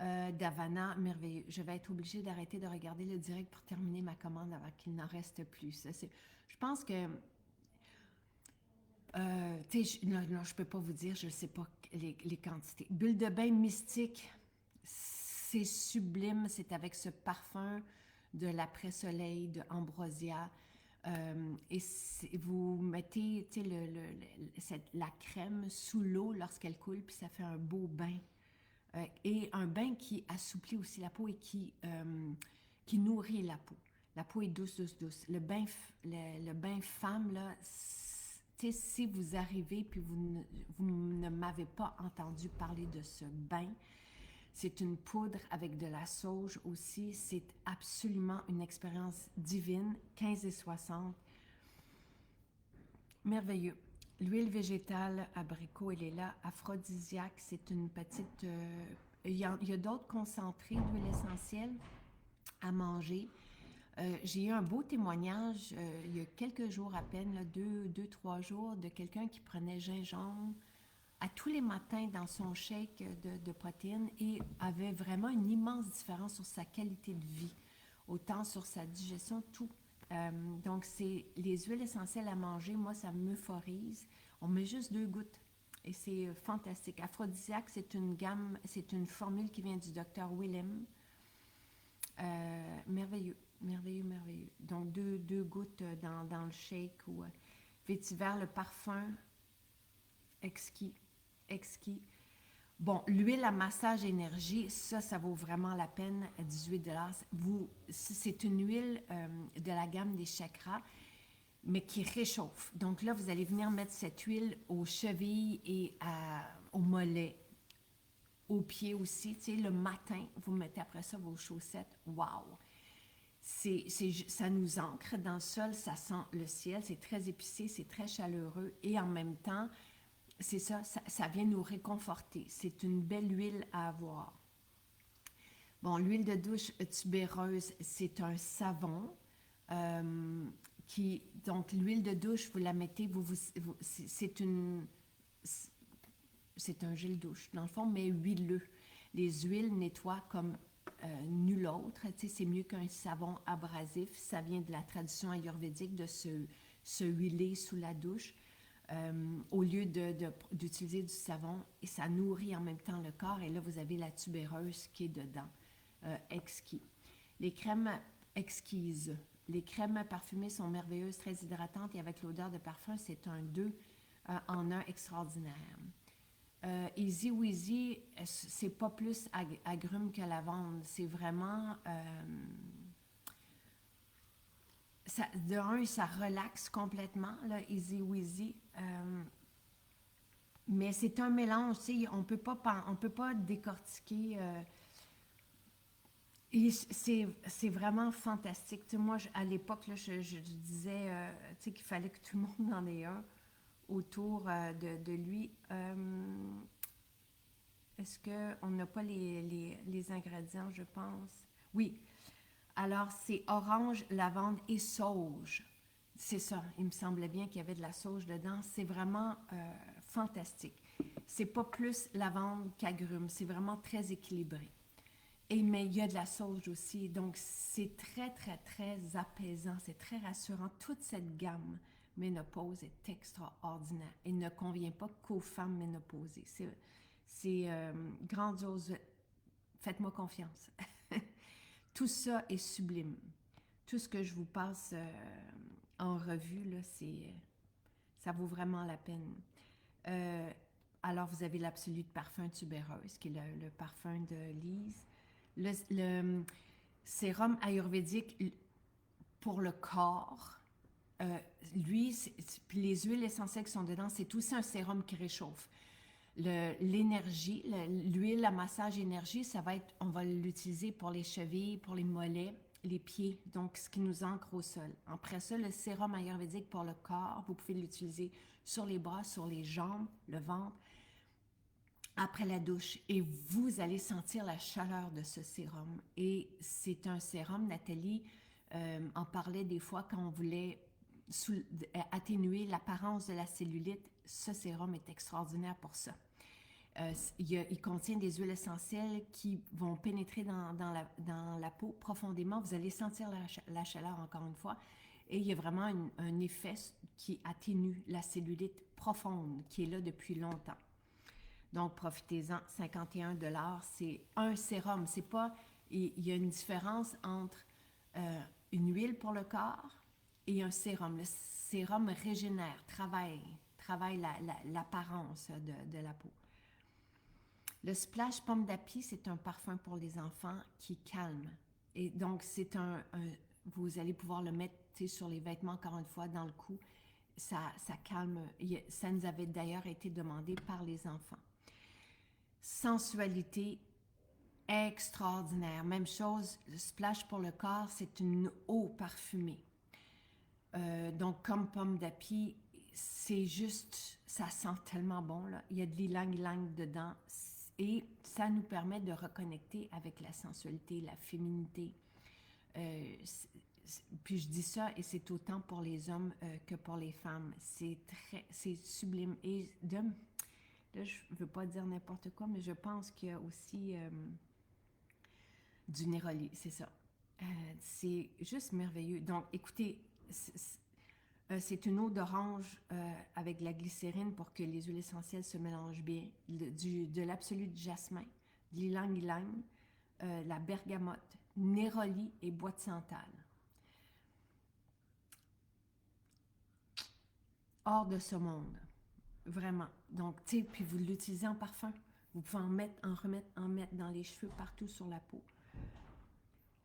D'Havana, merveilleux. Je vais être obligée d'arrêter de regarder le direct pour terminer ma commande avant qu'il n'en reste plus. Je pense que non, je peux pas vous dire, je ne sais pas les quantités. Bulle de bain mystique, c'est sublime, c'est avec ce parfum de l'après-soleil, de ambrosia. Et vous mettez la crème sous l'eau lorsqu'elle coule, puis ça fait un beau bain. Et un bain qui assouplit aussi la peau et qui nourrit la peau. La peau est douce, douce, douce. Le bain femme, là, si vous arrivez puis vous ne m'avez pas entendu parler de ce bain, c'est une poudre avec de la sauge aussi. C'est absolument une expérience divine. 15 et 60. Merveilleux. L'huile végétale abricot, elle est là. Aphrodisiaque, c'est une petite... il y a d'autres concentrés d'huile essentielle à manger. J'ai eu un beau témoignage il y a quelques jours à peine, 2-3 jours, de quelqu'un qui prenait gingembre à tous les matins dans son shake de protéines et avait vraiment une immense différence sur sa qualité de vie, autant sur sa digestion, tout. Donc, c'est les huiles essentielles à manger, moi, ça m'euphorise. On met juste 2 gouttes et c'est fantastique. Aphrodisiaque, c'est une formule qui vient du docteur Willem. Merveilleux, merveilleux, merveilleux. Donc, deux gouttes dans le shake ou vétiver, le parfum exquis, exquis. Bon, l'huile à massage énergie, ça vaut vraiment la peine, à 18 $. C'est une huile de la gamme des chakras, mais qui réchauffe. Donc là, vous allez venir mettre cette huile aux chevilles et aux mollets, aux pieds aussi. Tu sais, le matin, vous mettez après ça vos chaussettes. Wow! Ça nous ancre dans le sol, ça sent le ciel, c'est très épicé, c'est très chaleureux et en même temps, c'est ça vient nous réconforter. C'est une belle huile à avoir. Bon, l'huile de douche tubéreuse, c'est un savon donc l'huile de douche, vous la mettez, c'est un gel douche, dans le fond, mais huileux. Les huiles nettoient comme nul autre. Tu sais, c'est mieux qu'un savon abrasif. Ça vient de la tradition ayurvédique de se huiler sous la douche au lieu d'utiliser du savon. Et ça nourrit en même temps le corps. Et là, vous avez la tubéreuse qui est dedans. Exquis. Les crèmes exquises. Les crèmes parfumées sont merveilleuses, très hydratantes et avec l'odeur de parfum, c'est un 2 en 1 extraordinaire. Easy Weezy, c'est pas plus agrumes que lavande. C'est vraiment... de un, ça relaxe complètement, là, Easy Weezy. Mais c'est un mélange, tu sais, on peut pas décortiquer... et c'est vraiment fantastique. Tu sais, moi, à l'époque, là, je disais tu sais, qu'il fallait que tout le monde en ait un autour de lui. Est-ce qu'on n'a pas les ingrédients, je pense? Oui. Alors, c'est orange, lavande et sauge. C'est ça. Il me semblait bien qu'il y avait de la sauge dedans. C'est vraiment fantastique. C'est pas plus lavande qu'agrumes. C'est vraiment très équilibré. Mais il y a de la sauge aussi. Donc, c'est très, très, très apaisant. C'est très rassurant. Toute cette gamme ménopause est extraordinaire et ne convient pas qu'aux femmes ménopausées. C'est grandiose. Faites-moi confiance. Tout ça est sublime. Tout ce que je vous passe en revue, là, ça vaut vraiment la peine. Alors, vous avez l'Absolu de parfum tubéreuse, qui est le parfum de Lise. Le sérum ayurvédique pour le corps, lui, puis les huiles essentielles qui sont dedans, c'est aussi un sérum qui réchauffe. L'énergie, l'huile à massage énergie, on va l'utiliser pour les chevilles, pour les mollets, les pieds, donc ce qui nous ancre au sol. Après ça, le sérum ayurvédique pour le corps, vous pouvez l'utiliser sur les bras, sur les jambes, le ventre, après la douche. Et vous allez sentir la chaleur de ce sérum. Et c'est un sérum, Nathalie en parlait des fois quand on voulait atténuer l'apparence de la cellulite. Ce sérum est extraordinaire pour ça. Il contient des huiles essentielles qui vont pénétrer dans la peau profondément. Vous allez sentir la chaleur encore une fois. Et il y a vraiment un effet qui atténue la cellulite profonde qui est là depuis longtemps. Donc, profitez-en, 51 $. C'est un sérum. C'est pas... Il y a une différence entre une huile pour le corps et un sérum. Le sérum régénère, travaille l'apparence de la peau. Le splash pomme d'api, c'est un parfum pour les enfants qui calme. Et donc, vous allez pouvoir le mettre sur les vêtements, encore une fois, dans le cou. Ça calme. Ça nous avait d'ailleurs été demandé par les enfants. Sensualité extraordinaire. Même chose, le splash pour le corps, c'est une eau parfumée. Donc, comme pomme d'api, c'est juste, ça sent tellement bon, là. Il y a de l'ylang-ylang dedans et ça nous permet de reconnecter avec la sensualité, la féminité. Puis je dis ça et c'est autant pour les hommes que pour les femmes. C'est sublime. Et là, je ne veux pas dire n'importe quoi, mais je pense qu'il y a aussi du néroli, c'est ça. C'est juste merveilleux. Donc, écoutez, c'est une eau d'orange avec de la glycérine pour que les huiles essentielles se mélangent bien. De l'absolu de jasmin, de l'ylang-ylang, la bergamote, néroli et bois de santal. Hors de ce monde, vraiment. Donc, tu sais, puis vous l'utilisez en parfum. Vous pouvez en mettre dans les cheveux, partout sur la peau.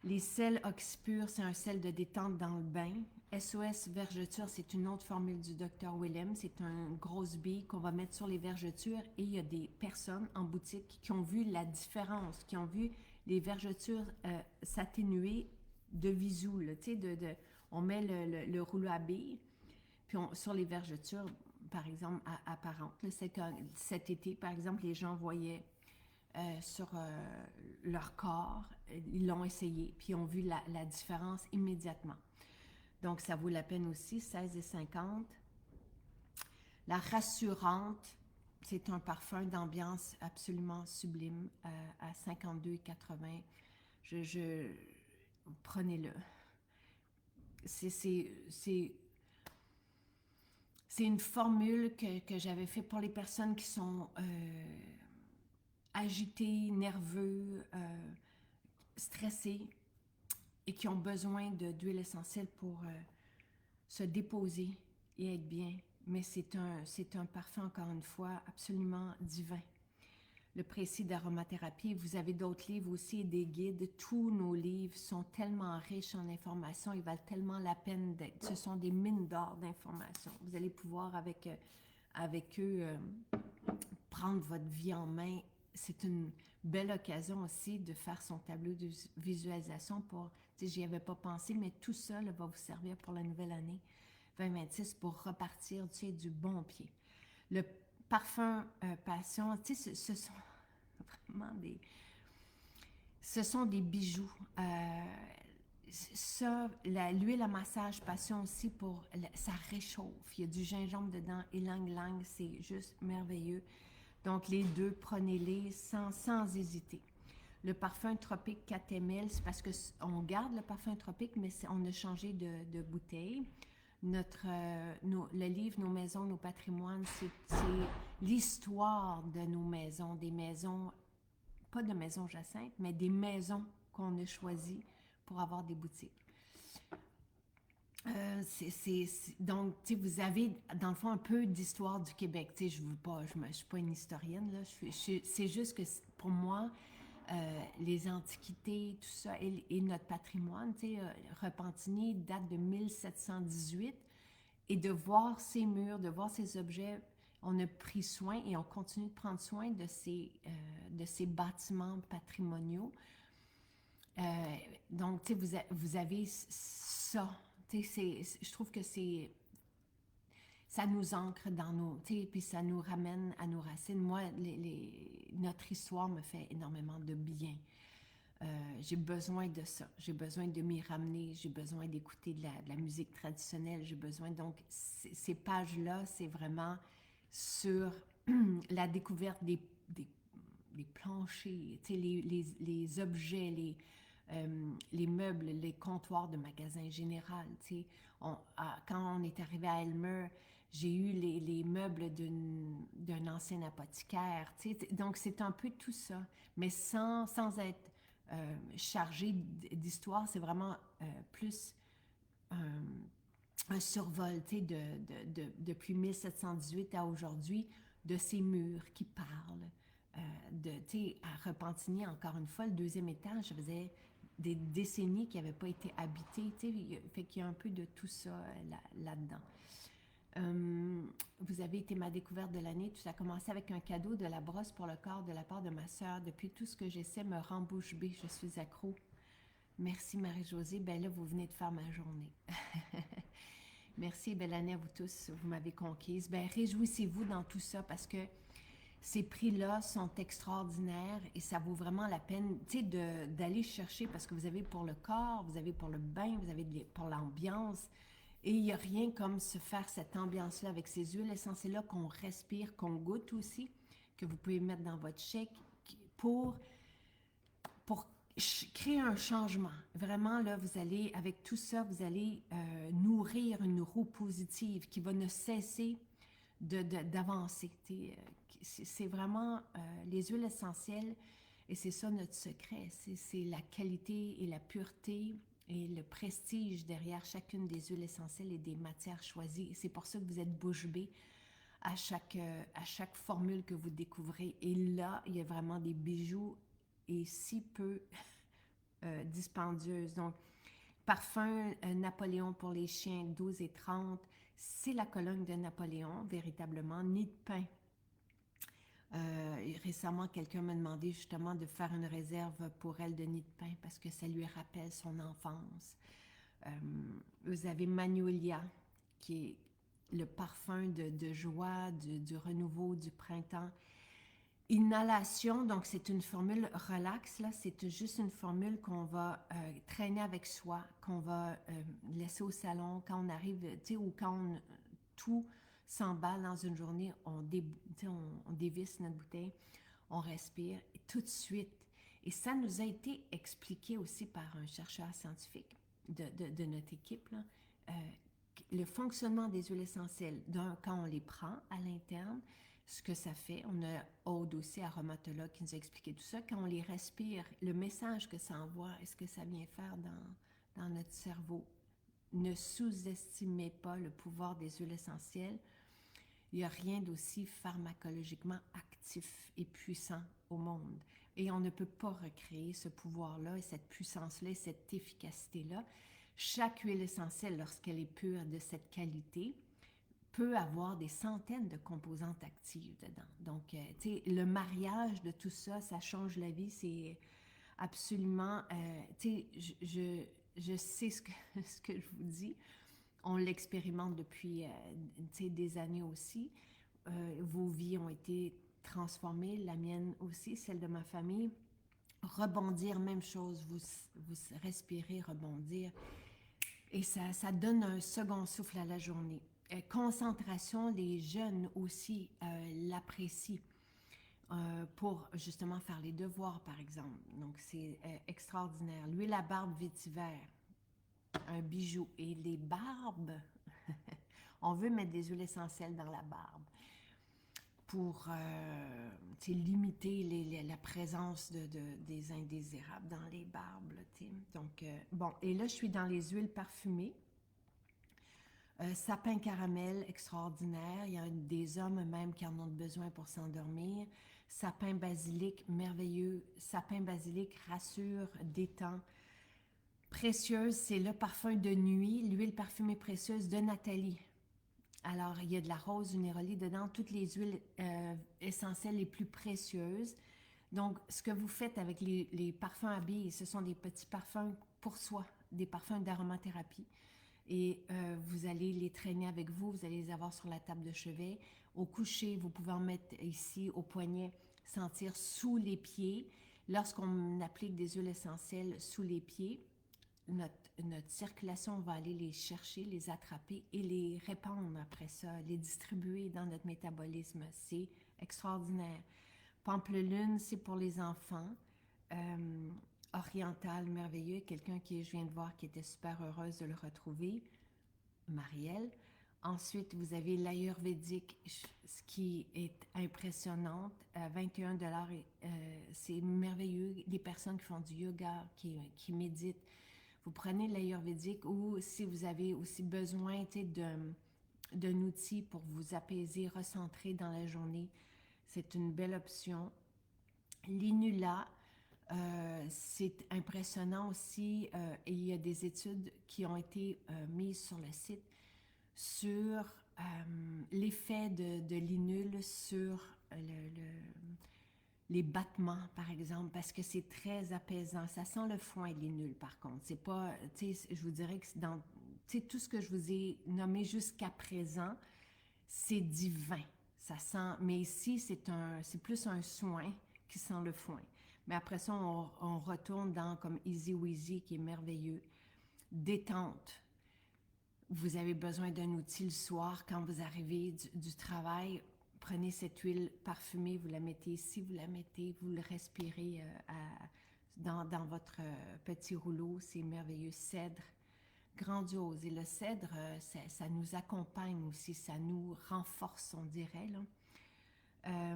Les sels Oxypure, c'est un sel de détente dans le bain. SOS Vergeture, c'est une autre formule du Dr. Willem. C'est une grosse bille qu'on va mettre sur les vergetures et il y a des personnes en boutique qui ont vu la différence, qui ont vu les vergetures s'atténuer de visu. On met le rouleau à billes, puis sur les vergetures, par exemple, apparentes. Cet été, par exemple, les gens voyaient sur leur corps, ils l'ont essayé, puis ils ont vu la différence immédiatement. Donc, ça vaut la peine aussi, 16,50. La Rassurante, c'est un parfum d'ambiance absolument sublime à 52,80. Prenez-le. C'est une formule que j'avais fait pour les personnes qui sont agités, nerveux, stressés et qui ont besoin d'huile essentielle pour se déposer et être bien. Mais c'est un parfum, encore une fois, absolument divin. Le précis d'aromathérapie, vous avez d'autres livres aussi, des guides. Tous nos livres sont tellement riches en informations, ils valent tellement la peine d'être. Ce sont des mines d'or d'informations. Vous allez pouvoir, avec eux, prendre votre vie en main. C'est une belle occasion aussi de faire son tableau de visualisation pour, tu sais, j'y avais pas pensé, mais tout ça là, va vous servir pour la nouvelle année 2026 pour repartir, tu sais, du bon pied. Le parfum passion, tu sais, ce sont vraiment ce sont des bijoux. L'huile à massage passion aussi, ça réchauffe. Il y a du gingembre dedans, ylang-ylang, c'est juste merveilleux. Donc, les deux, prenez-les sans hésiter. Le parfum tropique 4 ml, c'est parce qu'on garde le parfum tropique, mais on a changé de bouteille. Le livre Nos maisons, nos patrimoines, c'est l'histoire de nos maisons, des maisons, pas de maisons Jacinthe, mais des maisons qu'on a choisies pour avoir des boutiques. Donc, tu sais, vous avez, dans le fond, un peu d'histoire du Québec. Tu sais, je ne suis pas une historienne, là. C'est juste que, pour moi, les antiquités, tout ça, et notre patrimoine, tu sais, Repentigny date de 1718, et de voir ces murs, de voir ces objets, on a pris soin et on continue de prendre soin de ces bâtiments patrimoniaux. Donc, tu sais, vous avez ça. Tu sais, je trouve que ça nous ancre dans puis ça nous ramène à nos racines. Moi, notre histoire me fait énormément de bien. J'ai besoin de ça. J'ai besoin de m'y ramener. J'ai besoin d'écouter de la musique traditionnelle. J'ai besoin, donc, ces pages-là, c'est vraiment sur la découverte des planchers, tu sais, les objets, les meubles, les comptoirs de magasins général. Tu sais. Quand on est arrivé à Elmer, j'ai eu les meubles d'un ancien apothicaire. Tu sais. Donc, c'est un peu tout ça, mais sans être chargé d'histoire. C'est vraiment plus un survol, tu sais, depuis 1718 à aujourd'hui, de ces murs qui parlent. Tu sais, à Repentigny, encore une fois, le deuxième étage, ça faisait des décennies qui n'avaient pas été habitées, tu sais, fait qu'il y a un peu de tout ça là-dedans. Vous avez été ma découverte de l'année. Tout a commencé avec un cadeau de la brosse pour le corps de la part de ma sœur. Depuis, tout ce que j'essaie me rend bouche bée. Je suis accro. Merci Marie-Josée. Ben là, vous venez de faire ma journée. Merci et belle année à vous tous. Vous m'avez conquise. Ben, réjouissez-vous dans tout ça parce que ces prix-là sont extraordinaires et ça vaut vraiment la peine, tu sais, d'aller chercher parce que vous avez pour le corps, vous avez pour le bain, vous avez pour l'ambiance. Et il n'y a rien comme se faire cette ambiance-là avec ces huiles essentielles-là qu'on respire, qu'on goûte aussi, que vous pouvez mettre dans votre chèque pour créer un changement. Vraiment, là, vous allez, avec tout ça, vous allez nourrir une roue positive qui va ne cesser d'avancer. C'est vraiment les huiles essentielles. Et c'est ça notre secret, c'est la qualité et la pureté et le prestige derrière chacune des huiles essentielles et des matières choisies. C'est pour ça que vous êtes bouche bée à chaque formule que vous découvrez. Et là, il y a vraiment des bijoux et si peu dispendieuses. Donc, parfum Napoléon pour les chiens, 12 et 30, c'est la colonne de Napoléon, véritablement. Nid de pain. Récemment, quelqu'un m'a demandé justement de faire une réserve pour elle de nid de pain parce que ça lui rappelle son enfance. Vous avez Magnolia, qui est le parfum de joie, du renouveau, du printemps. Inhalation, donc c'est une formule relax, là, c'est juste une formule qu'on va traîner avec soi, qu'on va laisser au salon quand on arrive, tu sais, ou quand tout s'emballe dans une journée, on dévisse notre bouteille, on respire, et tout de suite. Et ça nous a été expliqué aussi par un chercheur scientifique de notre équipe, là, le fonctionnement des huiles essentielles, quand on les prend à l'interne, ce que ça fait. On a Aude aussi, aromatologue, qui nous a expliqué tout ça. Quand on les respire, le message que ça envoie, est-ce que ça vient faire dans notre cerveau? Ne sous-estimez pas le pouvoir des huiles essentielles. Il n'y a rien d'aussi pharmacologiquement actif et puissant au monde. Et on ne peut pas recréer ce pouvoir-là et cette puissance-là et cette efficacité-là. Chaque huile essentielle, lorsqu'elle est pure de cette qualité, peut avoir des centaines de composantes actives dedans. Donc, tu sais, le mariage de tout ça, ça change la vie. C'est absolument... tu sais, je sais ce que je vous dis. On l'expérimente depuis des années aussi. Vos vies ont été transformées, la mienne aussi, celle de ma famille. Rebondir, même chose, vous respirez, rebondir. Et ça donne un second souffle à la journée. Concentration, les jeunes aussi l'apprécient pour justement faire les devoirs, par exemple. Donc, c'est extraordinaire. L'huile à barbe vétiver, un bijou. Et les barbes, on veut mettre des huiles essentielles dans la barbe pour limiter la présence des indésirables dans les barbes. Là, donc, bon, et là, je suis dans les huiles parfumées. Sapin caramel, extraordinaire. Il y a des hommes même qui en ont besoin pour s'endormir. Sapin basilic, merveilleux. Sapin basilic rassure, détend. Précieuse, c'est le parfum de nuit, l'huile parfumée précieuse de Nathalie. Alors, il y a de la rose, du néroli dedans, toutes les huiles essentielles les plus précieuses. Donc, ce que vous faites avec les parfums habillés, ce sont des petits parfums pour soi, des parfums d'aromathérapie. Et vous allez les traîner avec vous, vous allez les avoir sur la table de chevet. Au coucher, vous pouvez en mettre ici au poignet, sentir sous les pieds. Lorsqu'on applique des huiles essentielles sous les pieds, notre circulation va aller les chercher, les attraper et les répandre après ça, les distribuer dans notre métabolisme. C'est extraordinaire. Pampelune, c'est pour les enfants. Oriental, merveilleux. Quelqu'un qui, je viens de voir, qui était super heureuse de le retrouver. Marielle. Ensuite, vous avez l'ayurvédique, ce qui est impressionnante. 21 $, c'est merveilleux. Les personnes qui font du yoga, qui méditent, vous prenez l'ayurvédique ou si vous avez aussi besoin d'un outil pour vous apaiser, recentrer dans la journée, c'est une belle option. L'inula, c'est impressionnant aussi et il y a des études qui ont été mises sur le site sur l'effet de l'inule sur les battements, par exemple, parce que c'est très apaisant. Ça sent le foin, l'inule, par contre. C'est pas, tu sais, je vous dirais que dans, tu sais, tout ce que je vous ai nommé jusqu'à présent, c'est divin. Ça sent, mais ici, c'est plus un soin qui sent le foin. Mais après ça, on retourne dans comme Easy Weezy, qui est merveilleux. Détente. Vous avez besoin d'un outil le soir quand vous arrivez du travail. Prenez cette huile parfumée, vous la mettez ici, vous la mettez, vous le respirez dans votre petit rouleau. C'est merveilleux. Cèdre, grandiose. Et le cèdre, ça nous accompagne aussi, ça nous renforce, on dirait, là.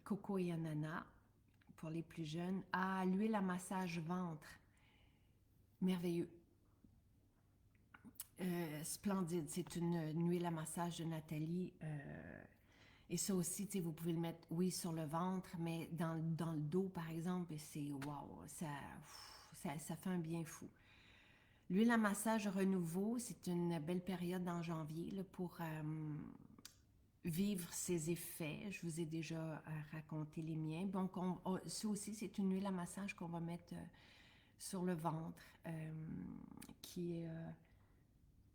Coco et ananas pour les plus jeunes. Ah, l'huile à massage ventre. Merveilleux. Splendide. C'est une huile à massage de Nathalie. Et ça aussi, tu sais, vous pouvez le mettre, oui, sur le ventre, mais dans le dos, par exemple, et c'est wow, ça fait un bien fou. L'huile à massage renouveau, c'est une belle période en janvier là, pour vivre ses effets. Je vous ai déjà raconté les miens. Donc, ça aussi, c'est une huile à massage qu'on va mettre sur le ventre qui est...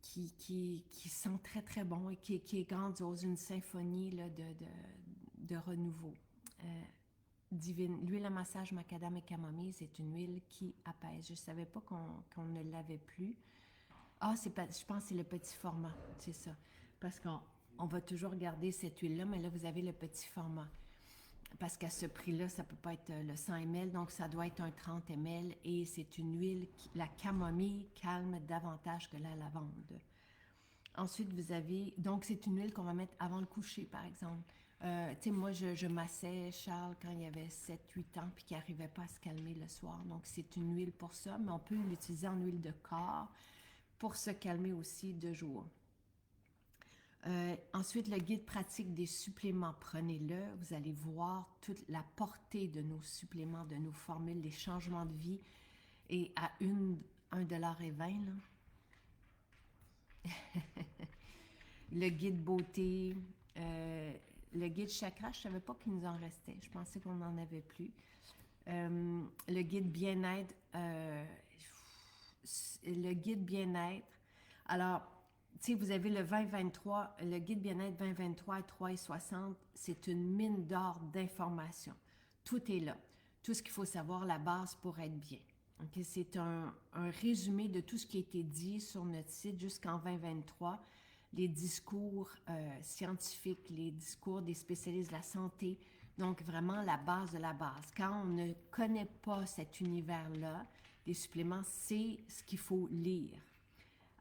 qui sent très très bon et qui est grandiose, une symphonie là, de renouveau. Divine. L'huile à massage macadam et camomille, c'est une huile qui apaise. Je ne savais pas qu'on ne l'avait plus. Ah, je pense que c'est le petit format, c'est ça. Parce qu'on va toujours garder cette huile-là, mais là, vous avez le petit format. Parce qu'à ce prix-là, ça ne peut pas être le 100 ml, donc ça doit être un 30 ml. Et c'est une huile, la camomille calme davantage que la lavande. Ensuite, vous avez, donc c'est une huile qu'on va mettre avant le coucher, par exemple. Tu sais, moi, je massais Charles quand il avait 7-8 ans, puis qu'il n'arrivait pas à se calmer le soir. Donc, c'est une huile pour ça, mais on peut l'utiliser en huile de corps pour se calmer aussi de jour. Ensuite, le guide pratique des suppléments, prenez-le. Vous allez voir toute la portée de nos suppléments, de nos formules, les changements de vie. Et à 1,20 $, là. Le guide beauté, le guide chakra, je ne savais pas qu'il nous en restait. Je pensais qu'on n'en avait plus. Le guide bien-être, Alors, tu sais, vous avez le 2023, le guide bien-être 2023 à 3,60. C'est une mine d'or d'informations. Tout est là. Tout ce qu'il faut savoir, la base pour être bien. Okay? C'est un résumé de tout ce qui a été dit sur notre site jusqu'en 2023. Les discours scientifiques, les discours des spécialistes de la santé. Donc, vraiment la base de la base. Quand on ne connaît pas cet univers-là, les suppléments, c'est ce qu'il faut lire.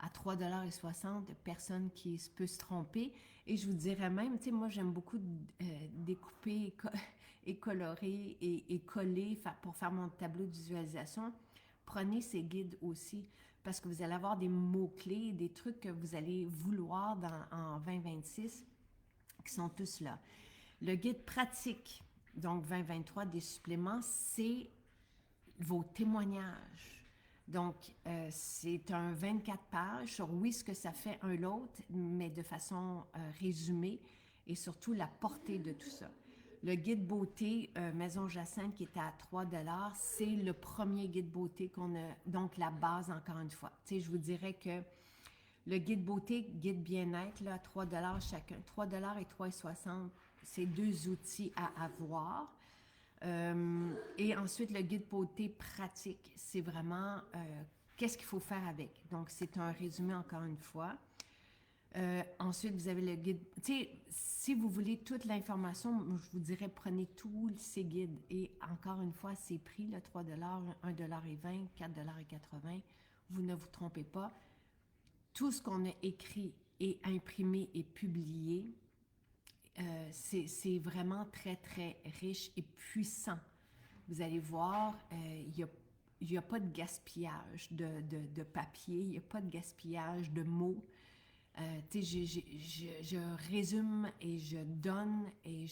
À 3,60 $, personne qui peut se tromper. Et je vous dirais même, tu sais, moi, j'aime beaucoup découper et colorer et coller pour faire mon tableau de visualisation. Prenez ces guides aussi, parce que vous allez avoir des mots-clés, des trucs que vous allez vouloir en 2026, qui sont tous là. Le guide pratique, donc 2023 des suppléments, c'est vos témoignages. Donc, c'est un 24 pages sur oui, ce que ça fait un l'autre, mais de façon résumée et surtout la portée de tout ça. Le guide beauté Maison Jacinthe qui était à 3 $, c'est le premier guide beauté qu'on a, donc la base encore une fois. Tu sais, je vous dirais que le guide beauté, guide bien-être, là, 3 $ chacun, 3 $ et 3,60 $, c'est deux outils à avoir. Et ensuite, le guide beauté pratique, c'est vraiment qu'est-ce qu'il faut faire avec. Donc, c'est un résumé encore une fois. Ensuite, vous avez le guide. Tu sais, si vous voulez toute l'information, je vous dirais prenez tous ces guides. Et encore une fois, c'est prix, là, 3 $, 1,20 $, 4,80 $. Vous ne vous trompez pas. Tout ce qu'on a écrit et imprimé et publié, c'est vraiment très, très riche et puissant. Vous allez voir, il n'y a pas de gaspillage de papier, il n'y a pas de gaspillage de mots. Je résume et je donne et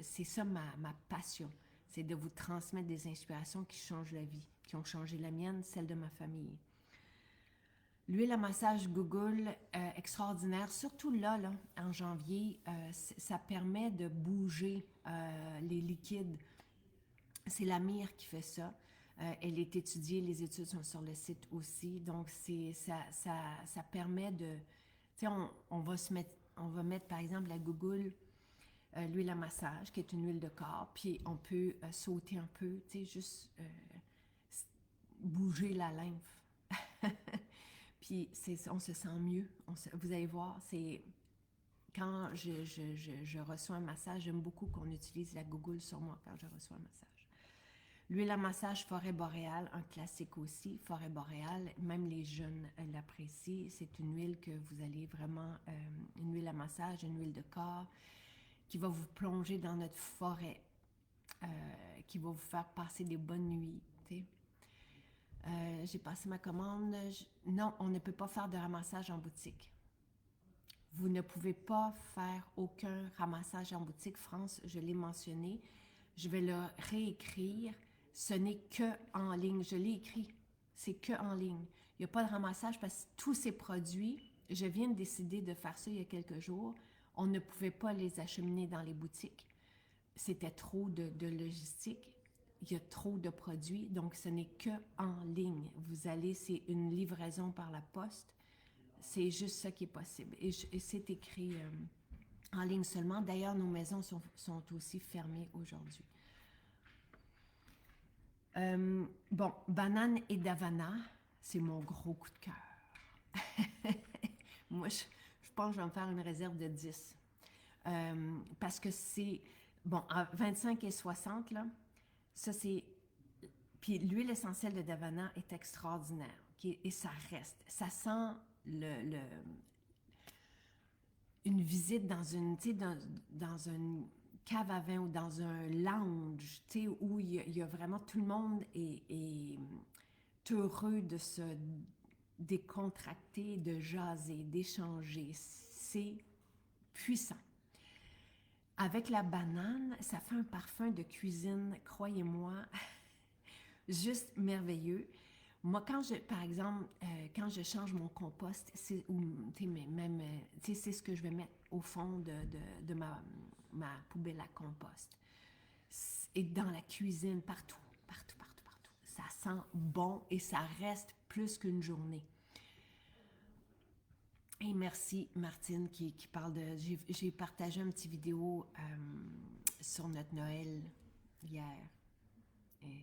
c'est ça ma passion. C'est de vous transmettre des inspirations qui changent la vie, qui ont changé la mienne, celle de ma famille. L'huile à massage Google, extraordinaire, surtout là, en janvier, ça permet de bouger les liquides. C'est la mire qui fait ça. Elle est étudiée, les études sont sur le site aussi. Donc, ça permet de... Tu sais, on va mettre par exemple la Google, l'huile à massage, qui est une huile de corps, puis on peut sauter un peu, tu sais, juste bouger la lymphe. Puis on se sent mieux. Vous allez voir, c'est quand je reçois un massage, j'aime beaucoup qu'on utilise la Google sur moi quand je reçois un massage. L'huile à massage forêt boréale, un classique aussi. Forêt boréale, même les jeunes l'apprécient. C'est une huile que vous allez vraiment, une huile à massage, une huile de corps qui va vous plonger dans notre forêt, qui va vous faire passer des bonnes nuits. J'ai passé ma commande. Non, on ne peut pas faire de ramassage en boutique. Vous ne pouvez pas faire aucun ramassage en boutique. France, je l'ai mentionné. Je vais le réécrire. Ce n'est que en ligne. Je l'ai écrit. C'est que en ligne. Il n'y a pas de ramassage parce que tous ces produits, je viens de décider de faire ça il y a quelques jours. On ne pouvait pas les acheminer dans les boutiques. C'était trop de logistique. Il y a trop de produits. Donc, ce n'est que en ligne. Vous allez, c'est une livraison par la poste. C'est juste ça qui est possible. Et c'est écrit en ligne seulement. D'ailleurs, nos maisons sont aussi fermées aujourd'hui. Bon, banane et davana, c'est mon gros coup de cœur. Moi, je pense que je vais me faire une réserve de 10. Parce que c'est, bon, à 25 et 60, là, ça c'est... Puis l'huile essentielle de davana est extraordinaire. Okay? Et ça reste. Ça sent une visite dans une, dans une cave à vin ou dans un lounge, où il y a vraiment tout le monde est heureux de se décontracter, de jaser, d'échanger. C'est puissant. Avec la banane, ça fait un parfum de cuisine, croyez-moi, juste merveilleux. Moi, par exemple, quand je change mon compost, c'est ce que je vais mettre au fond de ma poubelle à compost. Et dans la cuisine, partout, partout, partout, partout. Ça sent bon et ça reste plus qu'une journée. Et merci Martine qui parle de... J'ai partagé un petit vidéo sur notre Noël hier. Et,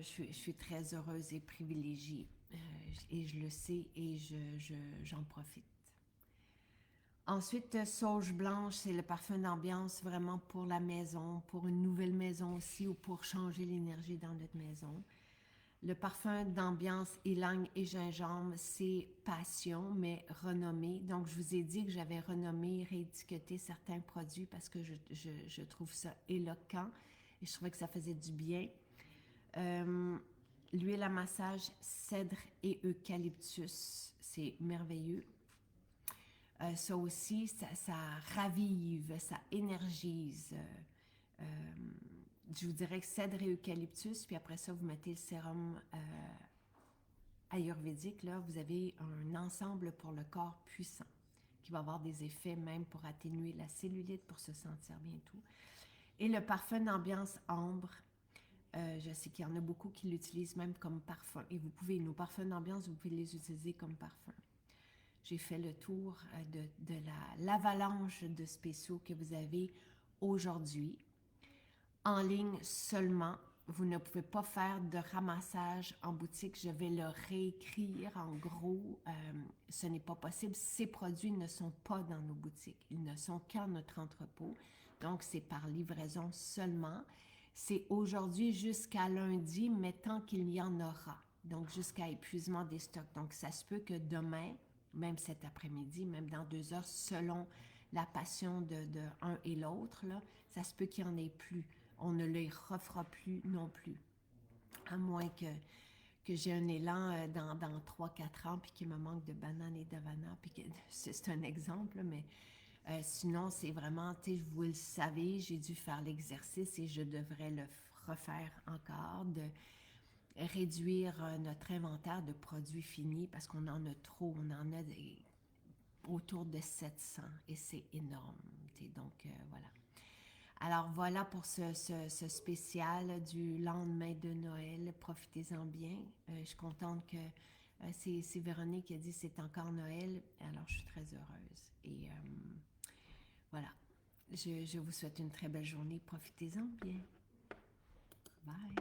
je suis très heureuse et privilégiée et je le sais et j'en profite. Ensuite, sauge blanche, c'est le parfum d'ambiance vraiment pour la maison, pour une nouvelle maison aussi ou pour changer l'énergie dans notre maison. Le parfum d'ambiance ylang et gingembre, c'est passion, mais renommé. Donc, je vous ai dit que j'avais renommé, réétiqueté certains produits parce que je trouve ça éloquent et je trouvais que ça faisait du bien. L'huile à massage cèdre et eucalyptus, c'est merveilleux. Ça aussi, ça ravive, ça énergise. Je vous dirais que cèdre et eucalyptus, puis après ça, vous mettez le sérum ayurvédique. Là, vous avez un ensemble pour le corps puissant qui va avoir des effets même pour atténuer la cellulite, pour se sentir bien tout. Et le parfum d'ambiance ambre, je sais qu'il y en a beaucoup qui l'utilisent même comme parfum. Et vous pouvez, nos parfums d'ambiance, vous pouvez les utiliser comme parfum. J'ai fait le tour de l'avalanche de spéciaux que vous avez aujourd'hui. En ligne seulement, vous ne pouvez pas faire de ramassage en boutique. Je vais le réécrire en gros. Ce n'est pas possible. Ces produits ne sont pas dans nos boutiques. Ils ne sont qu'à notre entrepôt. Donc, c'est par livraison seulement. C'est aujourd'hui jusqu'à lundi, mais tant qu'il y en aura. Donc, jusqu'à épuisement des stocks. Donc, ça se peut que demain, même cet après-midi, même dans 2 heures, selon la passion de un et l'autre, là, ça se peut qu'il n'y en ait plus. On ne les refera plus non plus. À moins que j'ai un élan dans 3-4 ans, puis qu'il me manque de bananes et d'avana, puis que c'est un exemple, mais sinon, c'est vraiment, vous le savez, j'ai dû faire l'exercice et je devrais le refaire encore, de réduire notre inventaire de produits finis parce qu'on en a trop, on en a autour de 700 et c'est énorme. Donc, voilà. Alors, voilà pour ce spécial du lendemain de Noël. Profitez-en bien. Je suis contente que c'est Véronique qui a dit c'est encore Noël. Alors, je suis très heureuse. Et voilà. Je vous souhaite une très belle journée. Profitez-en bien. Bye.